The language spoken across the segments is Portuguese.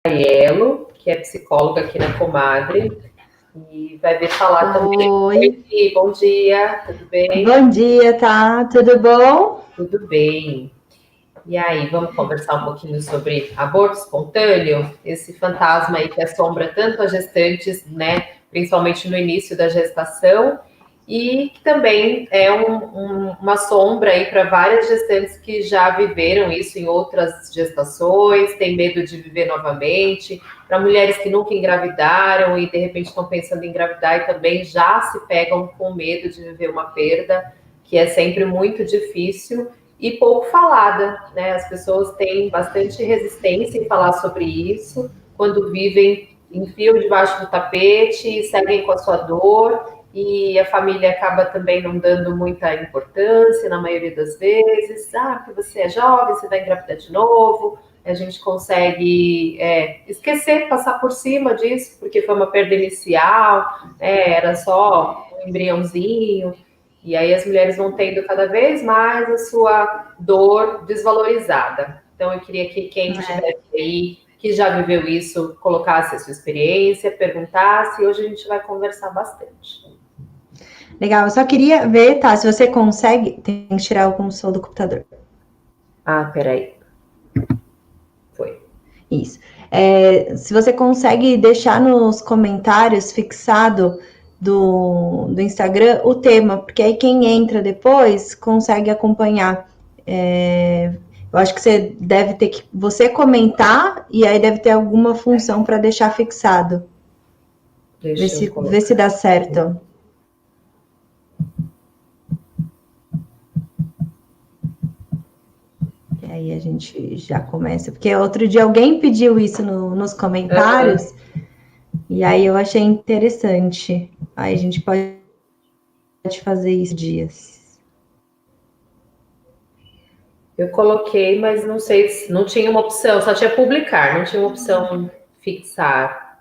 Elo, que é psicóloga aqui na Comadre, e vai vir falar também. Oi, Oi, bom dia, tudo bem? bom dia, tá? Tudo bom? Tudo bem. E aí, vamos conversar um pouquinho sobre aborto espontâneo? Esse fantasma aí que assombra tanto as gestantes, né? Principalmente no início da gestação, e que também é uma sombra aí para várias gestantes que já viveram isso em outras gestações, têm medo de viver novamente, para mulheres que nunca engravidaram e de repente estão pensando em engravidar e também já se pegam com medo de viver uma perda, que é sempre muito difícil e pouco falada, né? As pessoas têm bastante resistência em falar sobre isso, quando vivem, enfiam debaixo do tapete e seguem com a sua dor, e a família acaba também não dando muita importância, na maioria das vezes. Ah, porque você é jovem, você vai engravidar de novo. A gente consegue esquecer, passar por cima disso, porque foi uma perda inicial, era só um embriãozinho. E aí as mulheres vão tendo cada vez mais a sua dor desvalorizada. Então eu queria que quem estivesse aí, que já viveu isso, colocasse a sua experiência, perguntasse, e hoje a gente vai conversar bastante. Legal, eu só queria ver, tá? Se você consegue, tem que tirar o som do computador. Ah, peraí. Foi. Isso. Se você consegue deixar nos comentários fixado do Instagram o tema, porque aí quem entra depois consegue acompanhar. Eu acho que você deve ter que você comentar e aí deve ter alguma função para deixar fixado. Deixa eu Vê se colocar. dá certo. E aí a gente já começa. Porque outro dia alguém pediu isso nos comentários, e aí eu achei interessante. Aí a gente pode fazer isso dias. Eu coloquei, mas não sei, não tinha uma opção, só tinha publicar, não tinha uma opção fixar.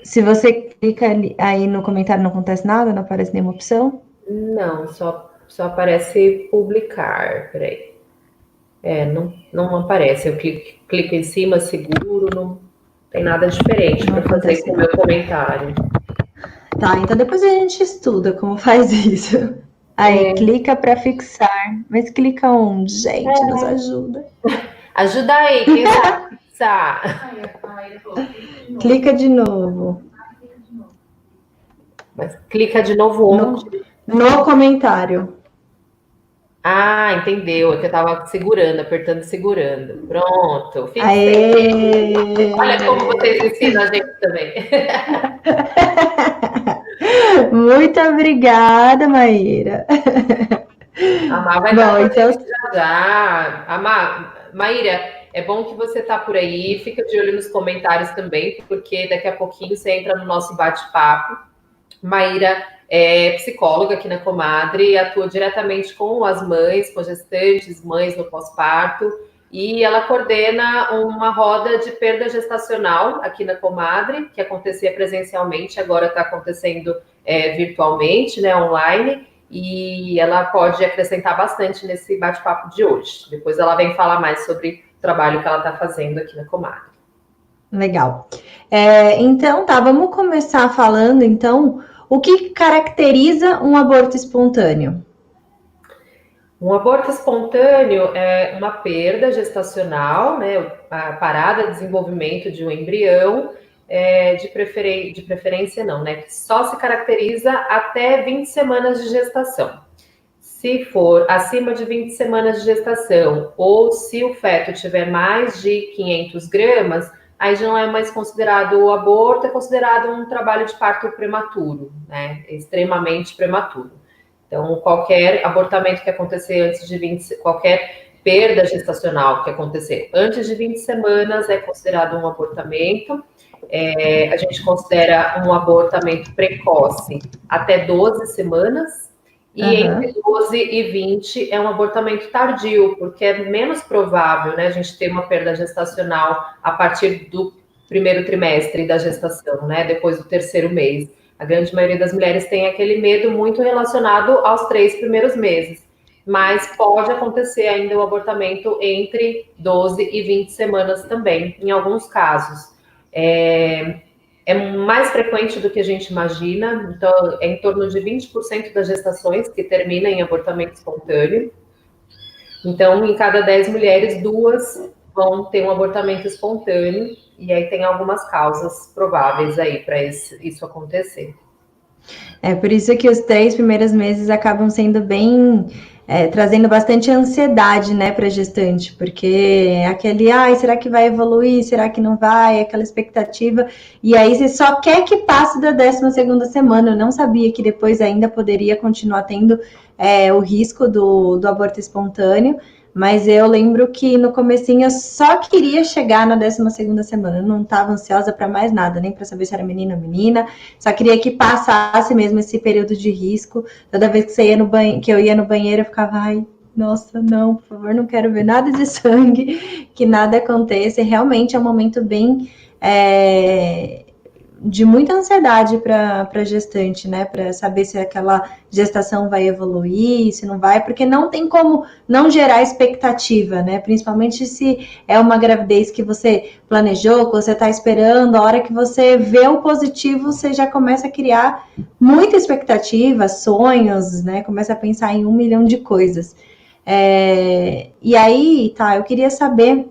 Se você clica aí no comentário, não acontece nada, não aparece nenhuma opção. Não, só aparece publicar. Peraí. Não aparece. Eu clico em cima, seguro, não tem nada diferente Não para fazer acontece com o meu nada. comentário. Tá, então depois a gente estuda como faz isso. Aí clica para fixar. Mas clica onde, gente? Nos ajuda. Ajuda aí, quem sabe fixar. Clica de novo. Mas clica de novo onde? No comentário. Ah, entendeu. É que eu tava segurando, apertando e segurando. Pronto, fixei. Olha como Aê! vocês ensinam a gente também. Muito obrigada, Maíra. A Má vai estar Bom, com a então, gente já já. Maíra, é bom que você tá por aí, fica de olho nos comentários também, porque daqui a pouquinho você entra no nosso bate-papo. Maíra é psicóloga aqui na Comadre, atua diretamente com as mães, com gestantes, mães no pós-parto, e ela coordena uma roda de perda gestacional aqui na Comadre, que acontecia presencialmente, agora está acontecendo virtualmente, né, online, e ela pode acrescentar bastante nesse bate-papo de hoje. Depois ela vem falar mais sobre o trabalho que ela está fazendo aqui na Comadre. legal. Então, tá, vamos começar falando, então, o que caracteriza um aborto espontâneo? Um aborto espontâneo é uma perda gestacional, né, a parada de desenvolvimento de um embrião, de preferência não, né, que só se caracteriza até 20 semanas de gestação. Se for acima de 20 semanas de gestação ou se o feto tiver mais de 500 gramas, aí já não é mais considerado o aborto, é considerado um trabalho de parto prematuro, né, extremamente prematuro. Então, qualquer abortamento que acontecer antes de 20, qualquer perda gestacional que acontecer antes de 20 semanas é considerado um abortamento. A gente considera um abortamento precoce até 12 semanas, e entre 12 e 20 é um abortamento tardio, porque é menos provável, né, a gente ter uma perda gestacional a partir do primeiro trimestre da gestação, né, depois do terceiro mês. A grande maioria das mulheres tem aquele medo muito relacionado aos 3 primeiros meses. mas pode acontecer ainda o abortamento entre 12 e 20 semanas também, em alguns casos. É mais frequente do que a gente imagina, então é em torno de 20% das gestações que terminam em abortamento espontâneo. Então, em cada 10 mulheres, 2 vão ter um abortamento espontâneo, e aí tem algumas causas prováveis aí para isso acontecer. É por isso que os 3 primeiros meses acabam sendo bem, trazendo bastante ansiedade, né, para a gestante, porque aquele, ai, será que vai evoluir? Será que não vai? Aquela expectativa. E aí você só quer que passe da 12ª semana. Eu não sabia que depois ainda poderia continuar tendo o risco do aborto espontâneo. Mas eu lembro que no comecinho eu só queria chegar na 12ª semana. Eu não estava ansiosa para mais nada, nem para saber se era menino ou menina. Só queria que passasse mesmo esse período de risco. Toda vez que você ia que eu ia no banheiro, eu ficava, ai, nossa, não, por favor, não quero ver nada de sangue, que nada aconteça. E realmente é um momento bem de muita ansiedade para a gestante, né? Para saber se aquela gestação vai evoluir, se não vai, porque não tem como não gerar expectativa, né? Principalmente se é uma gravidez que você planejou, que você está esperando, a hora que você vê o positivo, você já começa a criar muita expectativa, sonhos, né? Começa a pensar em 1 milhão de coisas. E aí, tá, eu queria saber,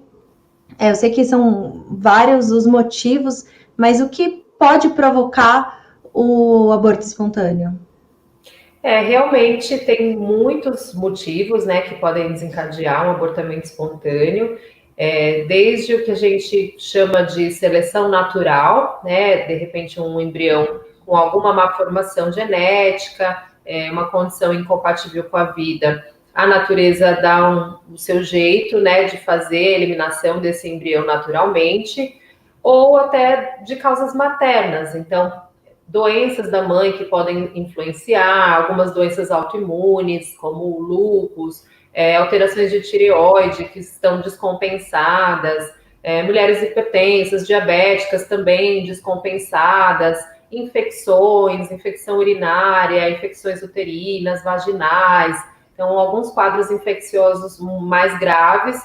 eu sei que são vários os motivos, mas o que pode provocar o aborto espontâneo? Realmente tem muitos motivos, né, que podem desencadear um abortamento espontâneo, desde o que a gente chama de seleção natural, né, de repente um embrião com alguma malformação genética, uma condição incompatível com a vida. A natureza dá o seu jeito, né, de fazer a eliminação desse embrião naturalmente, ou até de causas maternas. Então, doenças da mãe que podem influenciar, algumas doenças autoimunes, como o lúpus, alterações de tireoide que estão descompensadas, mulheres hipertensas, diabéticas também descompensadas, infecções, infecção urinária, infecções uterinas, vaginais, então alguns quadros infecciosos mais graves.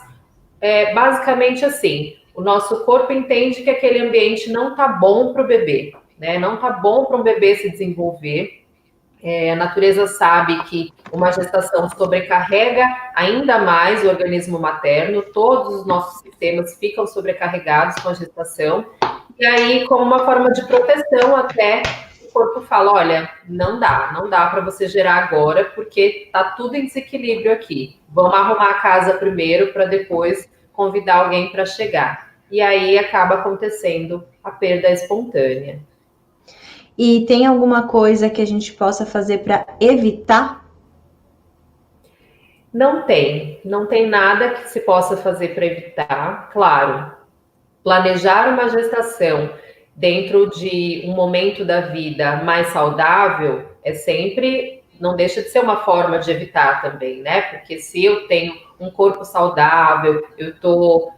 Basicamente assim, o nosso corpo entende que aquele ambiente não está bom para o bebê, né? Não está bom para um bebê se desenvolver. A natureza sabe que uma gestação sobrecarrega ainda mais o organismo materno, todos os nossos sistemas ficam sobrecarregados com a gestação, e aí, como uma forma de proteção até, o corpo fala, olha, não dá para você gerar agora, porque está tudo em desequilíbrio aqui. Vamos arrumar a casa primeiro, para depois convidar alguém para chegar. E aí acaba acontecendo a perda espontânea. E tem alguma coisa que a gente possa fazer para evitar? Não tem nada que se possa fazer para evitar. Claro, planejar uma gestação dentro de um momento da vida mais saudável não deixa de ser uma forma de evitar também, né? Porque se eu tenho um corpo saudável, eu estou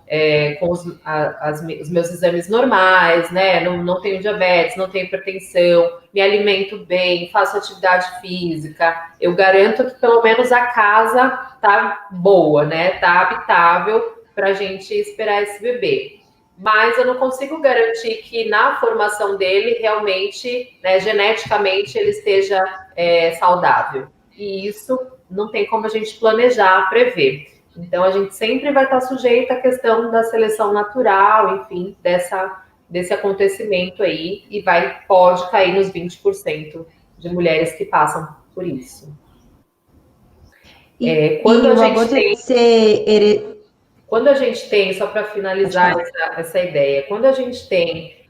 com os meus exames normais, né? Não tenho diabetes, não tenho hipertensão, me alimento bem, faço atividade física, eu garanto que pelo menos a casa tá boa, né? Tá habitável para a gente esperar esse bebê. Mas eu não consigo garantir que na formação dele, realmente, né, geneticamente, ele esteja saudável. E isso não tem como a gente planejar, prever. Então, a gente sempre vai estar sujeito à questão da seleção natural, enfim, desse acontecimento aí, e pode cair nos 20% de mulheres que passam por isso. Quando a gente tem, só para finalizar essa ideia, quando a gente tem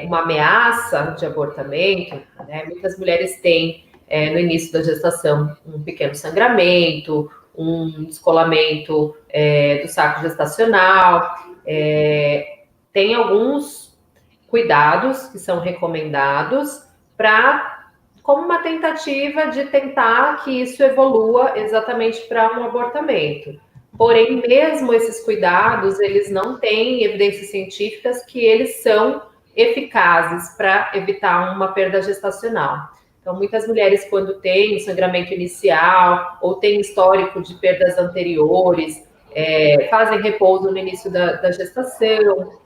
uma ameaça de abortamento, né, muitas mulheres têm, no início da gestação, um pequeno sangramento, um descolamento do saco gestacional, tem alguns cuidados que são recomendados como uma tentativa de tentar que isso evolua exatamente para um abortamento. Porém, mesmo esses cuidados, eles não têm evidências científicas que eles são eficazes para evitar uma perda gestacional. Então, muitas mulheres, quando têm sangramento inicial ou têm histórico de perdas anteriores, fazem repouso no início da gestação,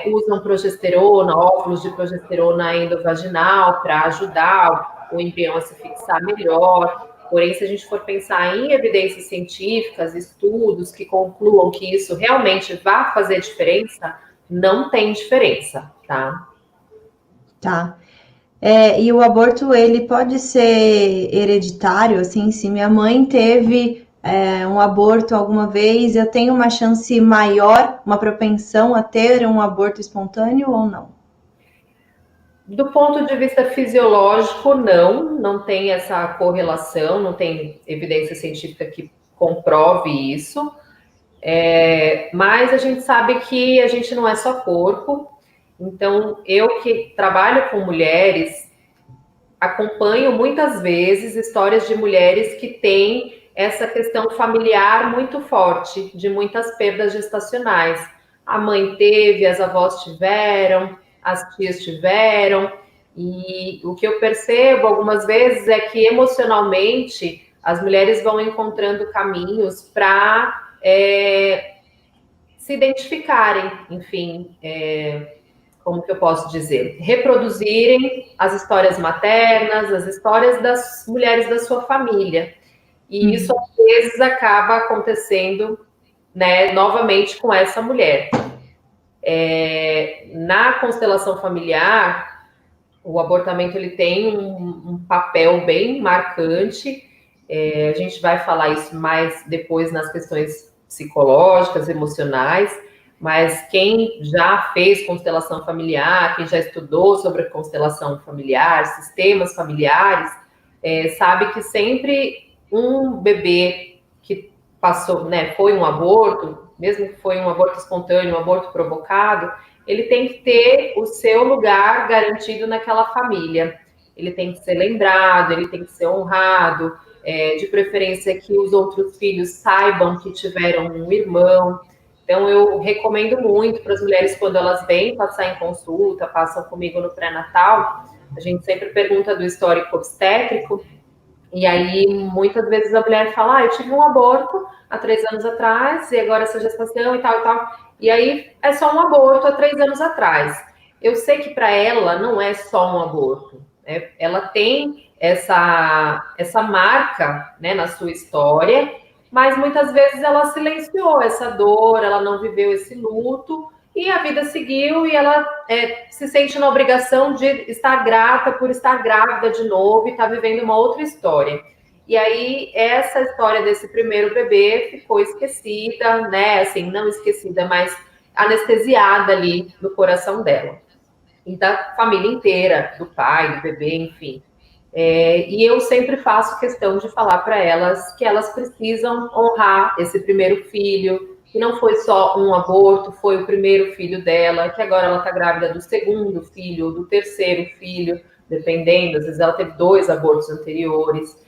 usam progesterona, óvulos de progesterona endovaginal para ajudar o embrião a se fixar melhor. Porém, se a gente for pensar em evidências científicas, estudos que concluam que isso realmente vai fazer diferença, não tem diferença, tá? Tá. E o aborto, ele pode ser hereditário, assim, se minha mãe teve um aborto alguma vez, eu tenho uma chance maior, uma propensão a ter um aborto espontâneo ou não? Do ponto de vista fisiológico, não tem essa correlação, não tem evidência científica que comprove isso, mas a gente sabe que a gente não é só corpo, então eu que trabalho com mulheres, acompanho muitas vezes histórias de mulheres que têm essa questão familiar muito forte, de muitas perdas gestacionais. A mãe teve, as avós tiveram, as tias tiveram, e o que eu percebo algumas vezes é que emocionalmente as mulheres vão encontrando caminhos para se identificarem, enfim, como que eu posso dizer, reproduzirem as histórias maternas, as histórias das mulheres da sua família. E isso, às vezes, acaba acontecendo, né, novamente com essa mulher. Na constelação familiar, o abortamento ele tem um papel bem marcante. A gente vai falar isso mais depois nas questões psicológicas, emocionais, mas quem já fez constelação familiar, quem já estudou sobre a constelação familiar, sistemas familiares, sabe que sempre um bebê que passou, né, foi um aborto, mesmo que foi um aborto espontâneo, um aborto provocado, ele tem que ter o seu lugar garantido naquela família. Ele tem que ser lembrado, ele tem que ser honrado, de preferência que os outros filhos saibam que tiveram um irmão. Então, eu recomendo muito para as mulheres, quando elas vêm passar em consulta, passam comigo no pré-natal, a gente sempre pergunta do histórico obstétrico, e aí muitas vezes a mulher fala, eu tive um aborto há 3 anos atrás, e agora essa gestação e tal, e tal. E aí é só um aborto há 3 anos atrás. Eu sei que para ela não é só um aborto, né? Ela tem essa marca, né, na sua história, mas muitas vezes ela silenciou essa dor, ela não viveu esse luto, e a vida seguiu, e ela se sente na obrigação de estar grata por estar grávida de novo e estar vivendo uma outra história. E aí, essa história desse primeiro bebê ficou esquecida, né? Assim, não esquecida, mas anestesiada ali no coração dela. E da família inteira, do pai, do bebê, enfim. E eu sempre faço questão de falar para elas que elas precisam honrar esse primeiro filho, que não foi só um aborto, foi o primeiro filho dela, que agora ela está grávida do segundo filho, do terceiro filho, dependendo, às vezes ela teve 2 abortos anteriores.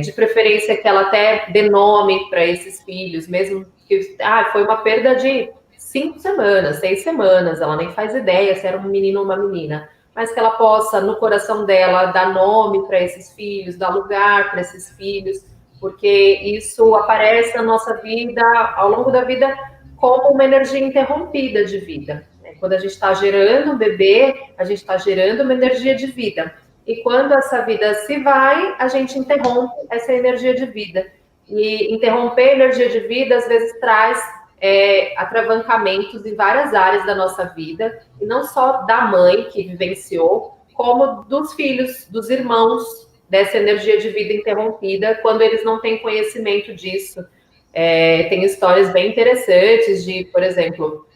De preferência que ela até dê nome para esses filhos, mesmo que foi uma perda de 5 semanas, 6 semanas, ela nem faz ideia se era um menino ou uma menina, mas que ela possa, no coração dela, dar nome para esses filhos, dar lugar para esses filhos, porque isso aparece na nossa vida, ao longo da vida, como uma energia interrompida de vida. Quando a gente está gerando um bebê, a gente está gerando uma energia de vida. E quando essa vida se vai, a gente interrompe essa energia de vida. E interromper a energia de vida, às vezes, traz atravancamentos em várias áreas da nossa vida, e não só da mãe que vivenciou, como dos filhos, dos irmãos, dessa energia de vida interrompida, quando eles não têm conhecimento disso. Tem histórias bem interessantes de, por exemplo,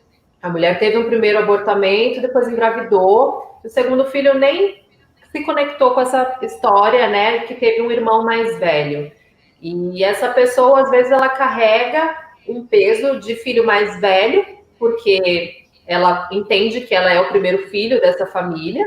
a mulher teve um primeiro abortamento, depois engravidou, o segundo filho nem se conectou com essa história, né, que teve um irmão mais velho. E essa pessoa, às vezes, ela carrega um peso de filho mais velho, porque ela entende que ela é o primeiro filho dessa família,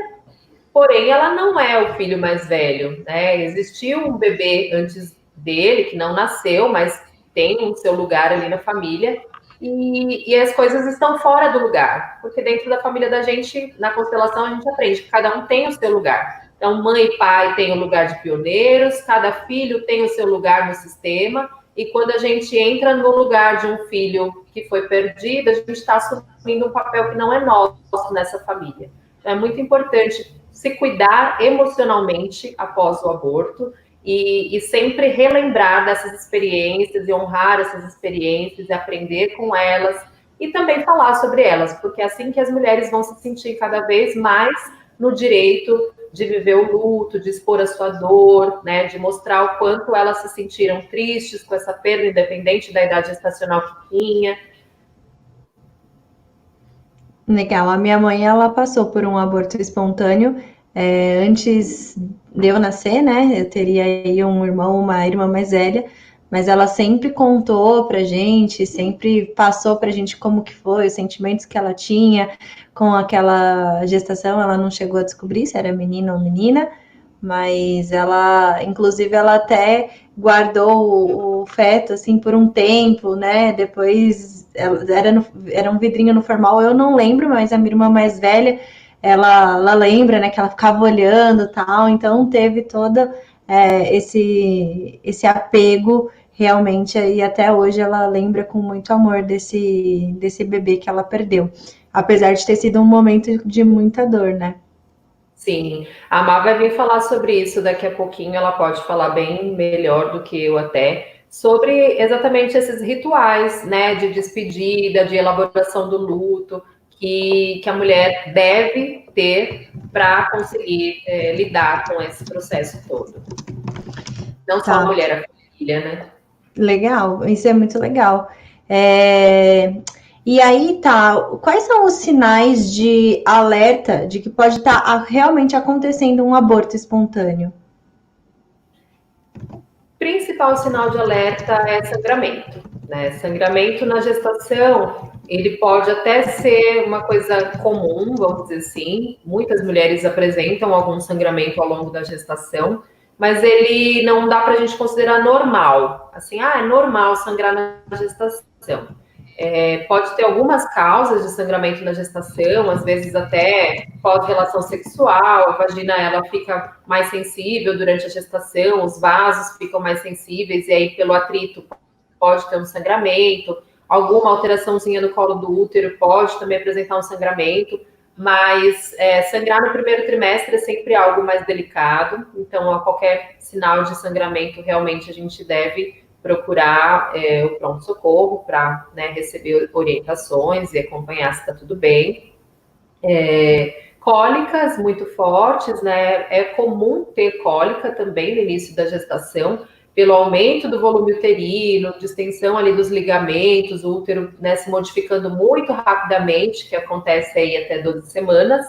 porém ela não é o filho mais velho, né? Existiu um bebê antes dele, que não nasceu, mas tem o seu lugar ali na família, e as coisas estão fora do lugar, porque dentro da família da gente, na constelação, a gente aprende que cada um tem o seu lugar. Então, mãe e pai têm o lugar de pioneiros, cada filho tem o seu lugar no sistema, e quando a gente entra no lugar de um filho que foi perdido, a gente está assumindo um papel que não é nosso nessa família. Então, é muito importante se cuidar emocionalmente após o aborto e sempre relembrar dessas experiências e honrar essas experiências e aprender com elas e também falar sobre elas, porque é assim que as mulheres vão se sentir cada vez mais no direito de viver o luto, de expor a sua dor, né, de mostrar o quanto elas se sentiram tristes com essa perda, independente da idade gestacional que tinha. Legal. A minha mãe, ela passou por um aborto espontâneo, antes de eu nascer, né? Eu teria aí um irmão, uma irmã mais velha, mas ela sempre contou pra gente, sempre passou pra gente como que foi, os sentimentos que ela tinha com aquela gestação. Ela não chegou a descobrir se era menino ou menina, mas ela, inclusive, ela até guardou o feto assim por um tempo, né? Depois era um vidrinho no formal, eu não lembro, mas a minha irmã mais velha, ela lembra, né? Que ela ficava olhando, tal. Então teve toda esse apego realmente, e até hoje ela lembra com muito amor desse bebê que ela perdeu, apesar de ter sido um momento de muita dor, né? Sim, a Má vai vir falar sobre isso daqui a pouquinho, ela pode falar bem melhor do que eu até, sobre exatamente esses rituais, né, de despedida, de elaboração do luto, que a mulher deve ter para conseguir lidar com esse processo todo. Não só a Tá. mulher, a família, né? Legal, isso é muito legal. E aí tá, quais são os sinais de alerta de que pode estar realmente acontecendo um aborto espontâneo? Principal sinal de alerta é sangramento, né? Sangramento na gestação, ele pode até ser uma coisa comum, vamos dizer assim. Muitas mulheres apresentam algum sangramento ao longo da gestação, mas ele não dá para a gente considerar normal. Assim, é normal sangrar na gestação. Pode ter algumas causas de sangramento na gestação, às vezes até pós-relação sexual, a vagina ela fica mais sensível durante a gestação, os vasos ficam mais sensíveis, e aí pelo atrito pode ter um sangramento, alguma alteraçãozinha no colo do útero pode também apresentar um sangramento, mas sangrar no primeiro trimestre é sempre algo mais delicado, então a qualquer sinal de sangramento realmente a gente deve procurar o pronto-socorro para, né, receber orientações e acompanhar se está tudo bem. Cólicas muito fortes, né? É comum ter cólica também no início da gestação, pelo aumento do volume uterino, distensão ali dos ligamentos, o útero, né, se modificando muito rapidamente, que acontece aí até 12 semanas.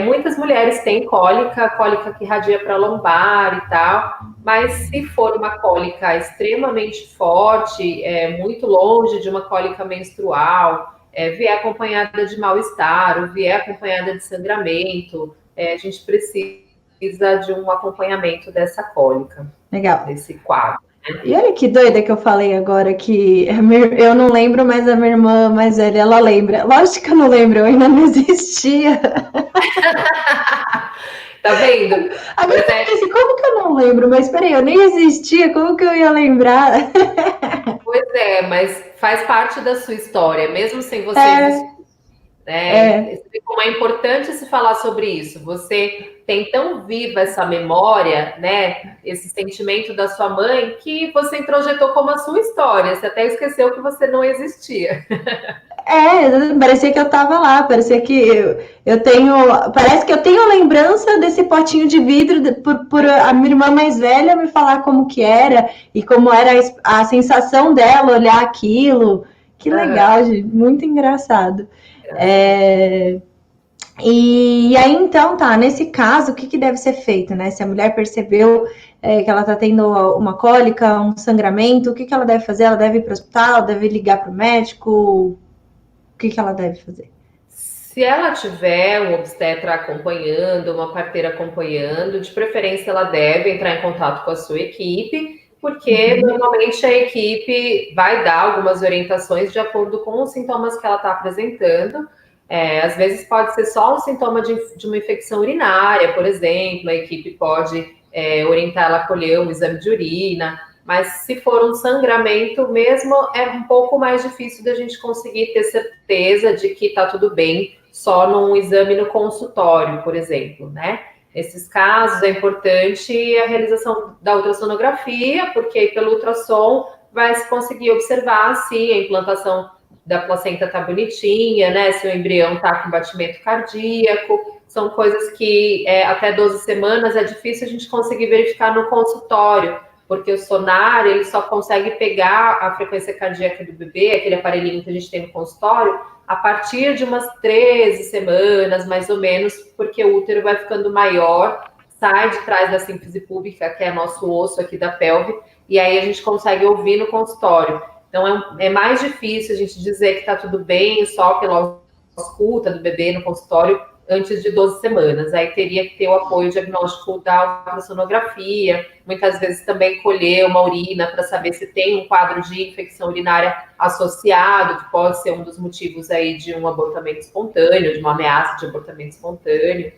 Muitas mulheres têm cólica, cólica que irradia para lombar e tal, mas se for uma cólica extremamente forte, muito longe de uma cólica menstrual, vier acompanhada de mal-estar, ou vier acompanhada de sangramento, a gente precisa de um acompanhamento dessa cólica, Legal. desse quadro. E olha que doida que eu falei agora que eu não lembro, mas a minha irmã mais velha, ela lembra. Lógico que eu não lembro, eu ainda não existia. Tá vendo? Agora eu pensei, como que eu não lembro? Mas peraí, eu nem existia, como que eu ia lembrar? Pois mas faz parte da sua história, mesmo sem você existir. Né? Como é importante se falar sobre isso. Você tem tão viva essa memória, né? Esse sentimento da sua mãe, que você introjetou como a sua história. Você até esqueceu que você não existia. Parecia que eu tava lá, parecia que eu tenho. Parece que eu tenho lembrança desse potinho de vidro por a minha irmã mais velha me falar como que era e como era a sensação dela olhar aquilo. Que legal, gente, muito engraçado. E aí, então, tá, nesse caso, o que deve ser feito, né? Se a mulher percebeu que ela tá tendo uma cólica, um sangramento, o que ela deve fazer? Ela deve ir para o hospital, deve ligar para o médico? O que ela deve fazer? Se ela tiver um obstetra acompanhando, uma parteira acompanhando, de preferência ela deve entrar em contato com a sua equipe, porque normalmente a equipe vai dar algumas orientações de acordo com os sintomas que ela está apresentando. Às vezes pode ser só um sintoma de uma infecção urinária, por exemplo, a equipe pode orientar ela a colher um exame de urina, mas se for um sangramento mesmo, é um pouco mais difícil da gente conseguir ter certeza de que está tudo bem só num exame no consultório, por exemplo, né? Nesses casos é importante a realização da ultrassonografia, porque aí pelo ultrassom vai se conseguir observar se a implantação da placenta tá bonitinha, né? Se o embrião tá com batimento cardíaco, são coisas que até 12 semanas é difícil a gente conseguir verificar no consultório, porque o sonar ele só consegue pegar a frequência cardíaca do bebê, aquele aparelhinho que a gente tem no consultório, a partir de umas 13 semanas, mais ou menos, porque o útero vai ficando maior, sai de trás da síntese púbica, que é nosso osso aqui da pelve, e aí a gente consegue ouvir no consultório. Então, é mais difícil a gente dizer que está tudo bem só pela escuta do bebê no consultório antes de 12 semanas. Aí teria que ter o apoio diagnóstico da ultrassonografia, muitas vezes também colher uma urina para saber se tem um quadro de infecção urinária associado, que pode ser um dos motivos aí de um abortamento espontâneo, de uma ameaça de abortamento espontâneo.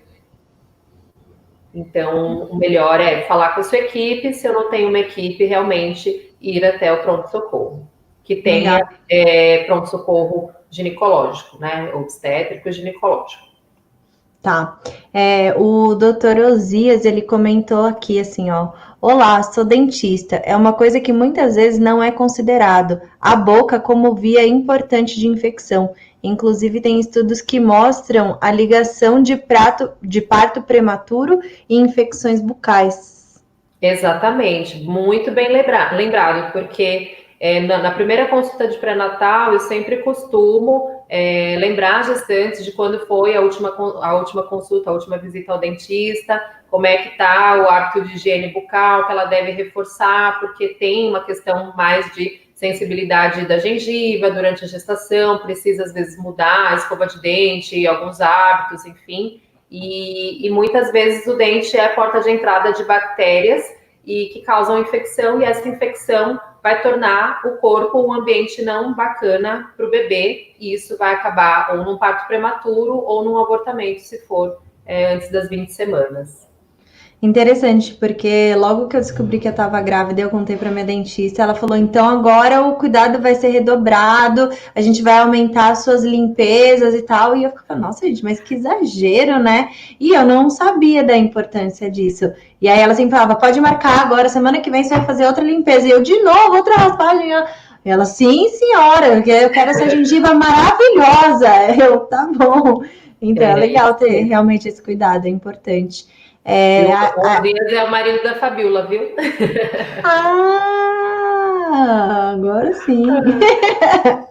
Então, o melhor é falar com a sua equipe, se eu não tenho uma equipe, realmente ir até o pronto-socorro, que tenha pronto-socorro ginecológico, né? Obstétrico e ginecológico. Tá. O doutor Osias, ele comentou aqui assim, ó. Olá, sou dentista. É uma coisa que muitas vezes não é considerado. A boca como via importante de infecção. Inclusive, tem estudos que mostram a ligação de parto prematuro e infecções bucais. Exatamente. Muito bem lembrado, porque na primeira consulta de pré-natal, eu sempre costumo lembrar as gestantes de quando foi a última consulta, a última visita ao dentista, como é que está o hábito de higiene bucal, que ela deve reforçar, porque tem uma questão mais de sensibilidade da gengiva durante a gestação, precisa às vezes mudar a escova de dente, alguns hábitos, enfim. E muitas vezes o dente é a porta de entrada de bactérias e que causam infecção, e essa infecção vai tornar o corpo um ambiente não bacana para o bebê, e isso vai acabar ou num parto prematuro ou num abortamento, se for antes das 20 semanas. Interessante, porque logo que eu descobri que eu estava grávida, eu contei para minha dentista, ela falou, então agora o cuidado vai ser redobrado, a gente vai aumentar as suas limpezas e tal, e eu ficava, nossa gente, mas que exagero, né? E eu não sabia da importância disso. E aí ela sempre falava, pode marcar agora, semana que vem você vai fazer outra limpeza, e eu, de novo, outra raspagem, e ela, sim senhora, eu quero essa gengiva maravilhosa, eu, tá bom. Então é legal ter realmente esse cuidado, é importante. O Dias é o marido da Fabiola, viu? Agora sim.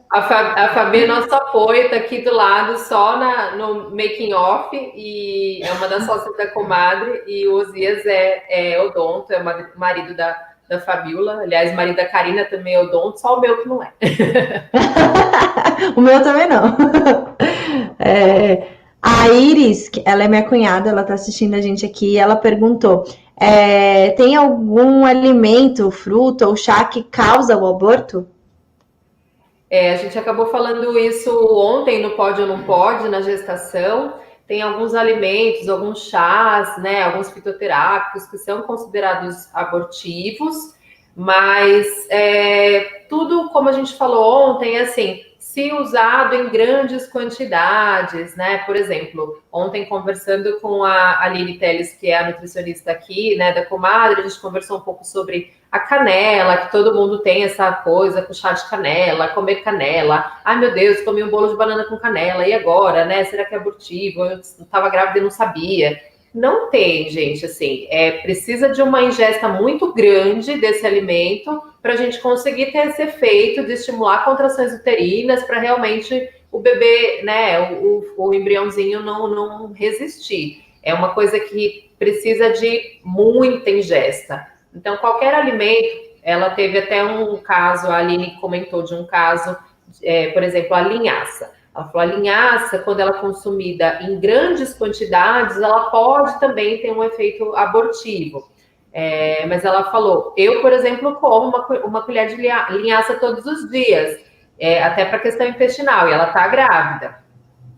A Fabi é nosso apoio, tá aqui do lado, só no making off, e é uma das sócias da comadre, e o Osias é odonto, é o marido da Fabiola, aliás, o marido da Karina também é odonto, só o meu que não é. O meu também não. A Iris, ela é minha cunhada, ela tá assistindo a gente aqui, e ela perguntou, tem algum alimento, fruta ou chá que causa o aborto? A gente acabou falando isso ontem no Pode ou Não Pode, na gestação. Tem alguns alimentos, alguns chás, né, alguns fitoterápicos que são considerados abortivos, mas tudo, como a gente falou ontem, assim, se usado em grandes quantidades, né? Por exemplo, ontem conversando com a Aline Teles, que é a nutricionista aqui, né, da comadre, a gente conversou um pouco sobre a canela, que todo mundo tem essa coisa com chá de canela, comer canela. Ai, meu Deus, comi um bolo de banana com canela, e agora, né? Será que é abortivo? Eu estava grávida e não sabia. Não tem, gente, assim, precisa de uma ingesta muito grande desse alimento para a gente conseguir ter esse efeito de estimular contrações uterinas para realmente o bebê, né, o embriãozinho não resistir. É uma coisa que precisa de muita ingesta. Então, qualquer alimento, ela teve até um caso, a Aline comentou de um caso, por exemplo, a linhaça. Ela falou, a linhaça, quando ela é consumida em grandes quantidades, ela pode também ter um efeito abortivo. Mas ela falou, eu, por exemplo, como uma colher de linhaça todos os dias, até para questão intestinal, e ela está grávida.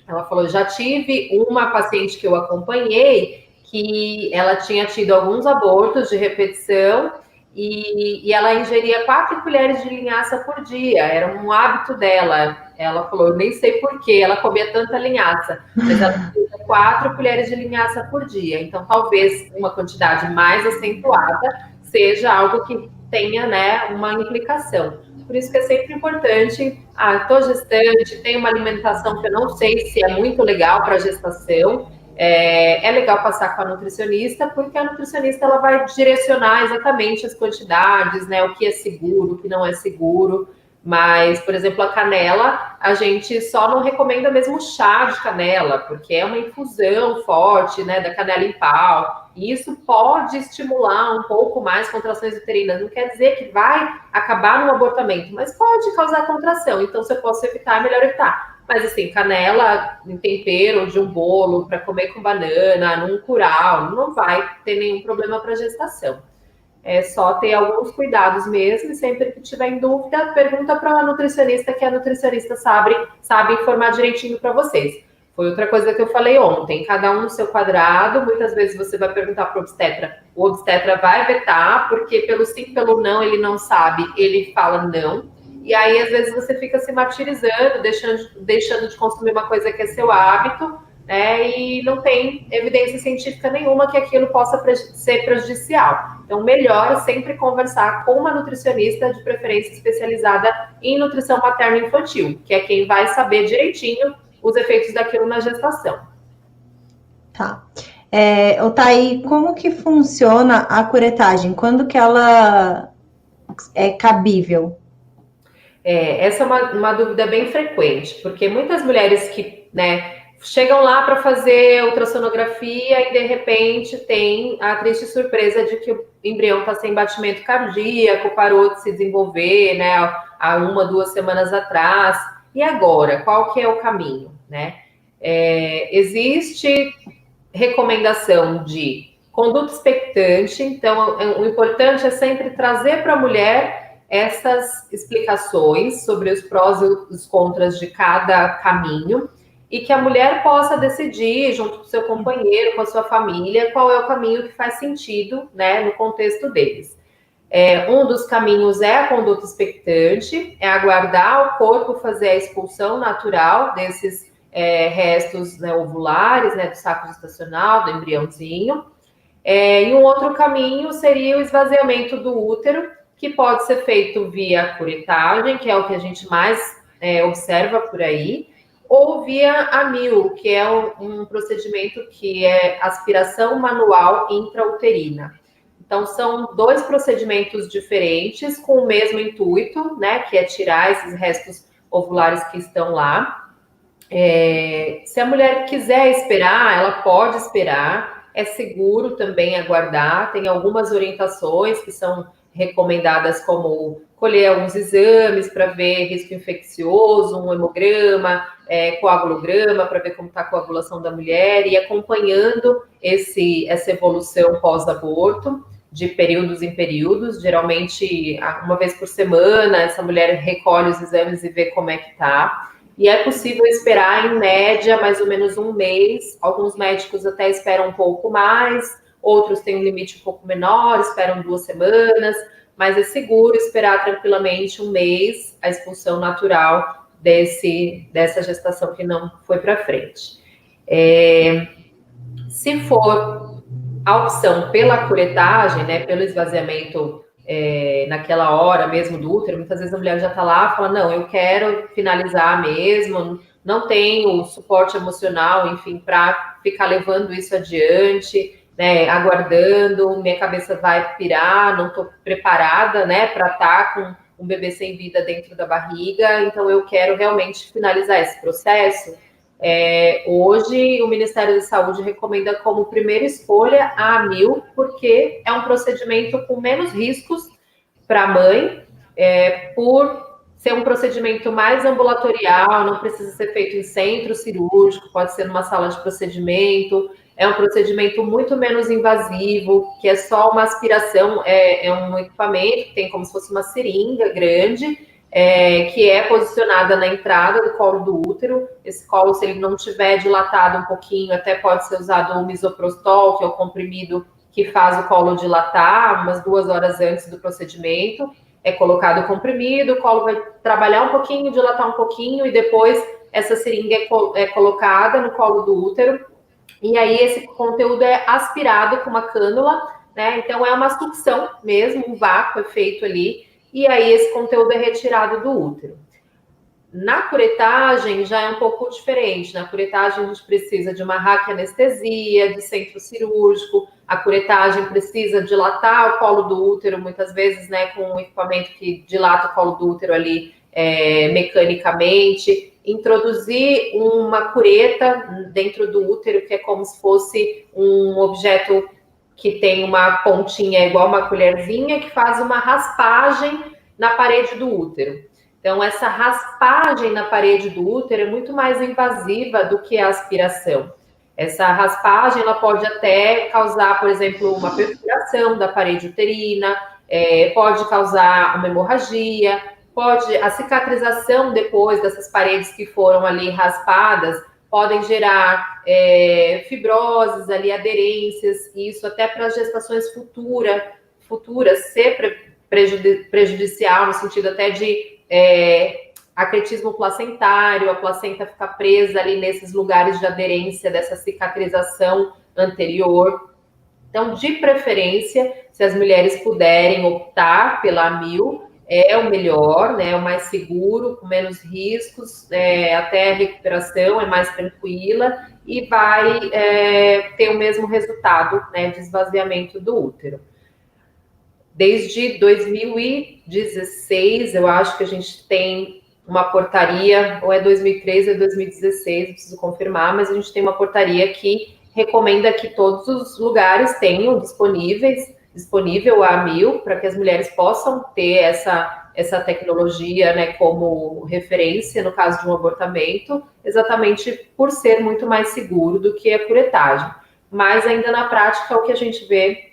Ela falou, já tive uma paciente que eu acompanhei que ela tinha tido alguns abortos de repetição e ela ingeria 4 colheres de linhaça por dia, era um hábito dela. Ela falou, eu nem sei por que ela comia tanta linhaça, mas ela tinha 4 colheres de linhaça por dia. Então, talvez uma quantidade mais acentuada seja algo que tenha, né, uma implicação. Por isso que é sempre importante, estou gestante, tenho uma alimentação que eu não sei se é muito legal para a gestação, é legal passar com a nutricionista, porque a nutricionista ela vai direcionar exatamente as quantidades, né, o que é seguro, o que não é seguro. Mas, por exemplo, a canela, a gente só não recomenda mesmo chá de canela, porque é uma infusão forte, né, da canela em pau. E isso pode estimular um pouco mais contrações uterinas. Não quer dizer que vai acabar no abortamento, mas pode causar contração. Então, se eu posso evitar, é melhor evitar. Mas, assim, canela em tempero de um bolo para comer com banana, num curau, não vai ter nenhum problema para gestação. É só ter alguns cuidados mesmo, e sempre que tiver em dúvida, pergunta para a nutricionista, que a nutricionista sabe informar direitinho para vocês. Foi outra coisa que eu falei ontem, cada um no seu quadrado, muitas vezes você vai perguntar para o obstetra vai vetar, porque pelo sim, pelo não, ele não sabe, ele fala não, e aí às vezes você fica se martirizando, deixando de consumir uma coisa que é seu hábito, né, e não tem evidência científica nenhuma que aquilo possa ser prejudicial. Então, melhor é sempre conversar com uma nutricionista, de preferência especializada em nutrição materno-infantil, que é quem vai saber direitinho os efeitos daquilo na gestação. Tá. Othaí, como que funciona a curetagem? Quando que ela é cabível? Essa é uma dúvida bem frequente, porque muitas mulheres que, né, chegam lá para fazer ultrassonografia e de repente tem a triste surpresa de que o embrião está sem batimento cardíaco, parou de se desenvolver, né, há 1, 2 semanas atrás. E agora, qual que é o caminho, né? Existe recomendação de conduta expectante, então o importante é sempre trazer para a mulher essas explicações sobre os prós e os contras de cada caminho, e que a mulher possa decidir, junto com o seu companheiro, com a sua família, qual é o caminho que faz sentido, né, no contexto deles. Um dos caminhos é a conduta expectante, é aguardar o corpo fazer a expulsão natural desses restos, né, ovulares, né, do saco gestacional, do embriãozinho. E um outro caminho seria o esvaziamento do útero, que pode ser feito via curetagem, que é o que a gente mais observa por aí, ou via AMIU, que é um procedimento que é aspiração manual intrauterina. Então, são 2 procedimentos diferentes, com o mesmo intuito, né, que é tirar esses restos ovulares que estão lá. Se a mulher quiser esperar, ela pode esperar, é seguro também aguardar, tem algumas orientações que são recomendadas, como colher alguns exames para ver risco infeccioso, um hemograma, coagulograma, para ver como está a coagulação da mulher, e acompanhando essa evolução pós-aborto, de períodos em períodos, geralmente 1 vez por semana, essa mulher recolhe os exames e vê como é que está. E é possível esperar, em média, mais ou menos 1 mês. Alguns médicos até esperam um pouco mais, outros têm um limite um pouco menor, esperam 2 semanas, mas é seguro esperar tranquilamente 1 mês a expulsão natural dessa gestação que não foi para frente. Se for a opção pela curetagem, né, pelo esvaziamento naquela hora mesmo do útero, muitas vezes a mulher já está lá e fala, não, eu quero finalizar mesmo, não tenho suporte emocional, enfim, para ficar levando isso adiante, né, aguardando, minha cabeça vai pirar, não estou preparada, né, para estar com um bebê sem vida dentro da barriga, então eu quero realmente finalizar esse processo. Hoje, o Ministério da Saúde recomenda como primeira escolha a AMIU, porque é um procedimento com menos riscos para a mãe, por ser um procedimento mais ambulatorial, não precisa ser feito em centro cirúrgico, pode ser numa sala de procedimento, é um procedimento muito menos invasivo, que é só uma aspiração, é um equipamento que tem como se fosse uma seringa grande, que é posicionada na entrada do colo do útero. Esse colo, se ele não tiver dilatado um pouquinho, até pode ser usado o misoprostol, que é o comprimido que faz o colo dilatar, umas 2 horas antes do procedimento. É colocado o comprimido, o colo vai trabalhar um pouquinho, dilatar um pouquinho, e depois essa seringa é colocada no colo do útero, e aí esse conteúdo é aspirado com uma cânula, né? Então é uma sucção mesmo, um vácuo é feito ali, e aí esse conteúdo é retirado do útero. Na curetagem já é um pouco diferente. Na curetagem a gente precisa de uma raquianestesia, de centro cirúrgico. A curetagem precisa dilatar o colo do útero, muitas vezes, né, com um equipamento que dilata o colo do útero ali mecanicamente. Introduzir uma cureta dentro do útero, que é como se fosse um objeto que tem uma pontinha igual uma colherzinha, que faz uma raspagem na parede do útero. Então, essa raspagem na parede do útero é muito mais invasiva do que a aspiração. Essa raspagem ela pode até causar, por exemplo, uma perfuração da parede uterina, pode causar uma hemorragia, a cicatrização depois dessas paredes que foram ali raspadas podem gerar fibroses ali, aderências, e isso até para gestações futuras ser prejudicial, no sentido até de acretismo placentário, a placenta fica presa ali nesses lugares de aderência dessa cicatrização anterior. Então, de preferência, se as mulheres puderem optar pela AMIL, é o melhor, né? É o mais seguro, com menos riscos, até a recuperação é mais tranquila e vai ter o mesmo resultado, né, de esvaziamento do útero. Desde 2016, eu acho que a gente tem uma portaria, ou é 2013 ou 2016, preciso confirmar, mas a gente tem uma portaria que recomenda que todos os lugares tenham disponível a AMIL, para que as mulheres possam ter essa tecnologia, né, como referência no caso de um abortamento, exatamente por ser muito mais seguro do que a curetagem. Mas ainda na prática, o que a gente vê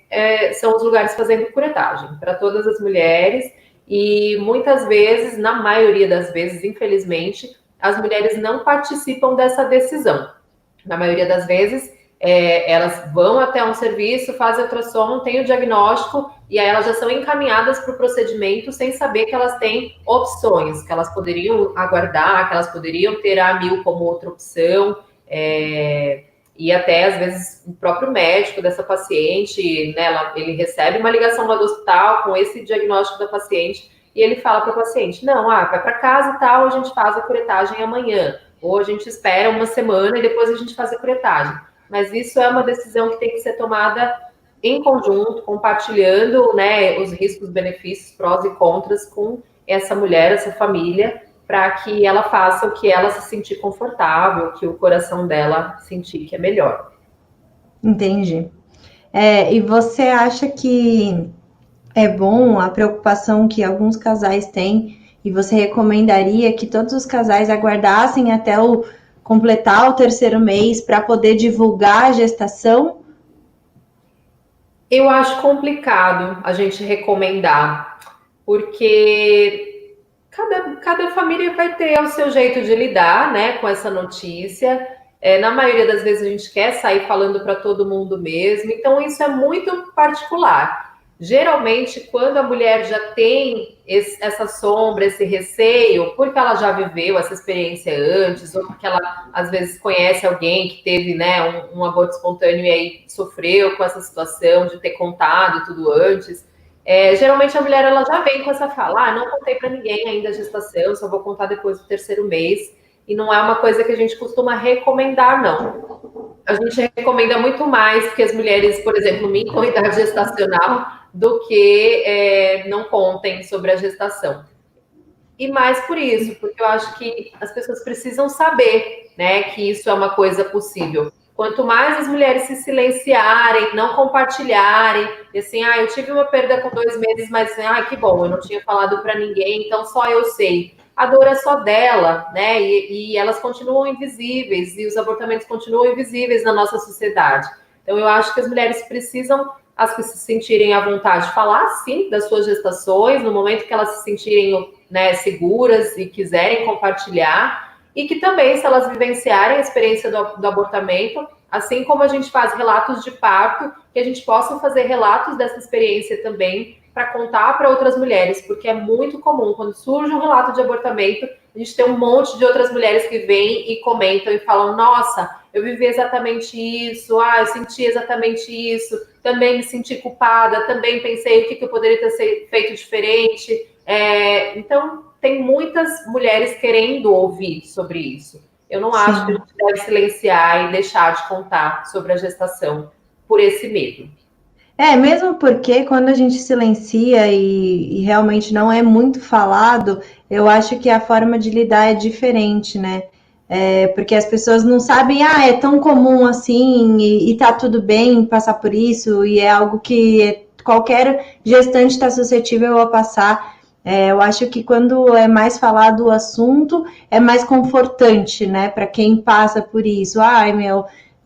são os lugares fazendo curetagem para todas as mulheres, e muitas vezes, na maioria das vezes, infelizmente, as mulheres não participam dessa decisão. Na maioria das vezes, elas vão até um serviço, fazem ultrassom, têm o diagnóstico, e aí elas já são encaminhadas para o procedimento sem saber que elas têm opções, que elas poderiam aguardar, que elas poderiam ter a AMIL como outra opção, e até, às vezes, o próprio médico dessa paciente, né, ele recebe uma ligação lá do hospital com esse diagnóstico da paciente, e ele fala para o paciente, não, vai para casa e tal, a gente faz a curetagem amanhã, ou a gente espera uma semana e depois a gente faz a curetagem. Mas isso é uma decisão que tem que ser tomada em conjunto, compartilhando, né, os riscos, benefícios, prós e contras com essa mulher, essa família, para que ela faça o que ela se sentir confortável, que o coração dela sentir que é melhor. Entendi. E você acha que é bom a preocupação que alguns casais têm, e você recomendaria que todos os casais aguardassem até completar o 3º mês para poder divulgar a gestação? Eu acho complicado a gente recomendar, porque cada família vai ter o seu jeito de lidar, né, com essa notícia. Na maioria das vezes a gente quer sair falando para todo mundo mesmo, então isso é muito particular. Geralmente, quando a mulher já tem essa sombra, esse receio, porque ela já viveu essa experiência antes, ou porque ela, às vezes, conhece alguém que teve, né, um aborto espontâneo e aí sofreu com essa situação de ter contado tudo antes, geralmente a mulher ela já vem com essa fala, não contei para ninguém ainda a gestação, só vou contar depois do 3º mês, e não é uma coisa que a gente costuma recomendar, não. A gente recomenda muito mais que as mulheres, por exemplo, mintam com idade gestacional, do que não contem sobre a gestação. E mais por isso, porque eu acho que as pessoas precisam saber, né, que isso é uma coisa possível. Quanto mais as mulheres se silenciarem, não compartilharem, e assim, eu tive uma perda com 2 meses, mas que bom, eu não tinha falado para ninguém, então só eu sei. A dor é só dela, né? E elas continuam invisíveis, e os abortamentos continuam invisíveis na nossa sociedade. Então, eu acho que as mulheres precisam, as que se sentirem à vontade, falar sim das suas gestações, no momento que elas se sentirem, né, seguras e quiserem compartilhar, e que também, se elas vivenciarem a experiência do abortamento, assim como a gente faz relatos de parto, que a gente possa fazer relatos dessa experiência também para contar para outras mulheres, porque é muito comum, quando surge um relato de abortamento, a gente tem um monte de outras mulheres que vêm e comentam e falam, nossa, eu vivi exatamente isso, eu senti exatamente isso, também me senti culpada, também pensei o que eu poderia ter feito diferente. Então, tem muitas mulheres querendo ouvir sobre isso. Eu não acho que a gente deve silenciar e deixar de contar sobre a gestação por esse medo. Mesmo porque quando a gente silencia e realmente não é muito falado, eu acho que a forma de lidar é diferente, né? Porque as pessoas não sabem, é tão comum assim, e tá tudo bem passar por isso, e é algo que qualquer gestante está suscetível a passar. Eu acho que quando é mais falado o assunto, é mais confortante, né, para quem passa por isso.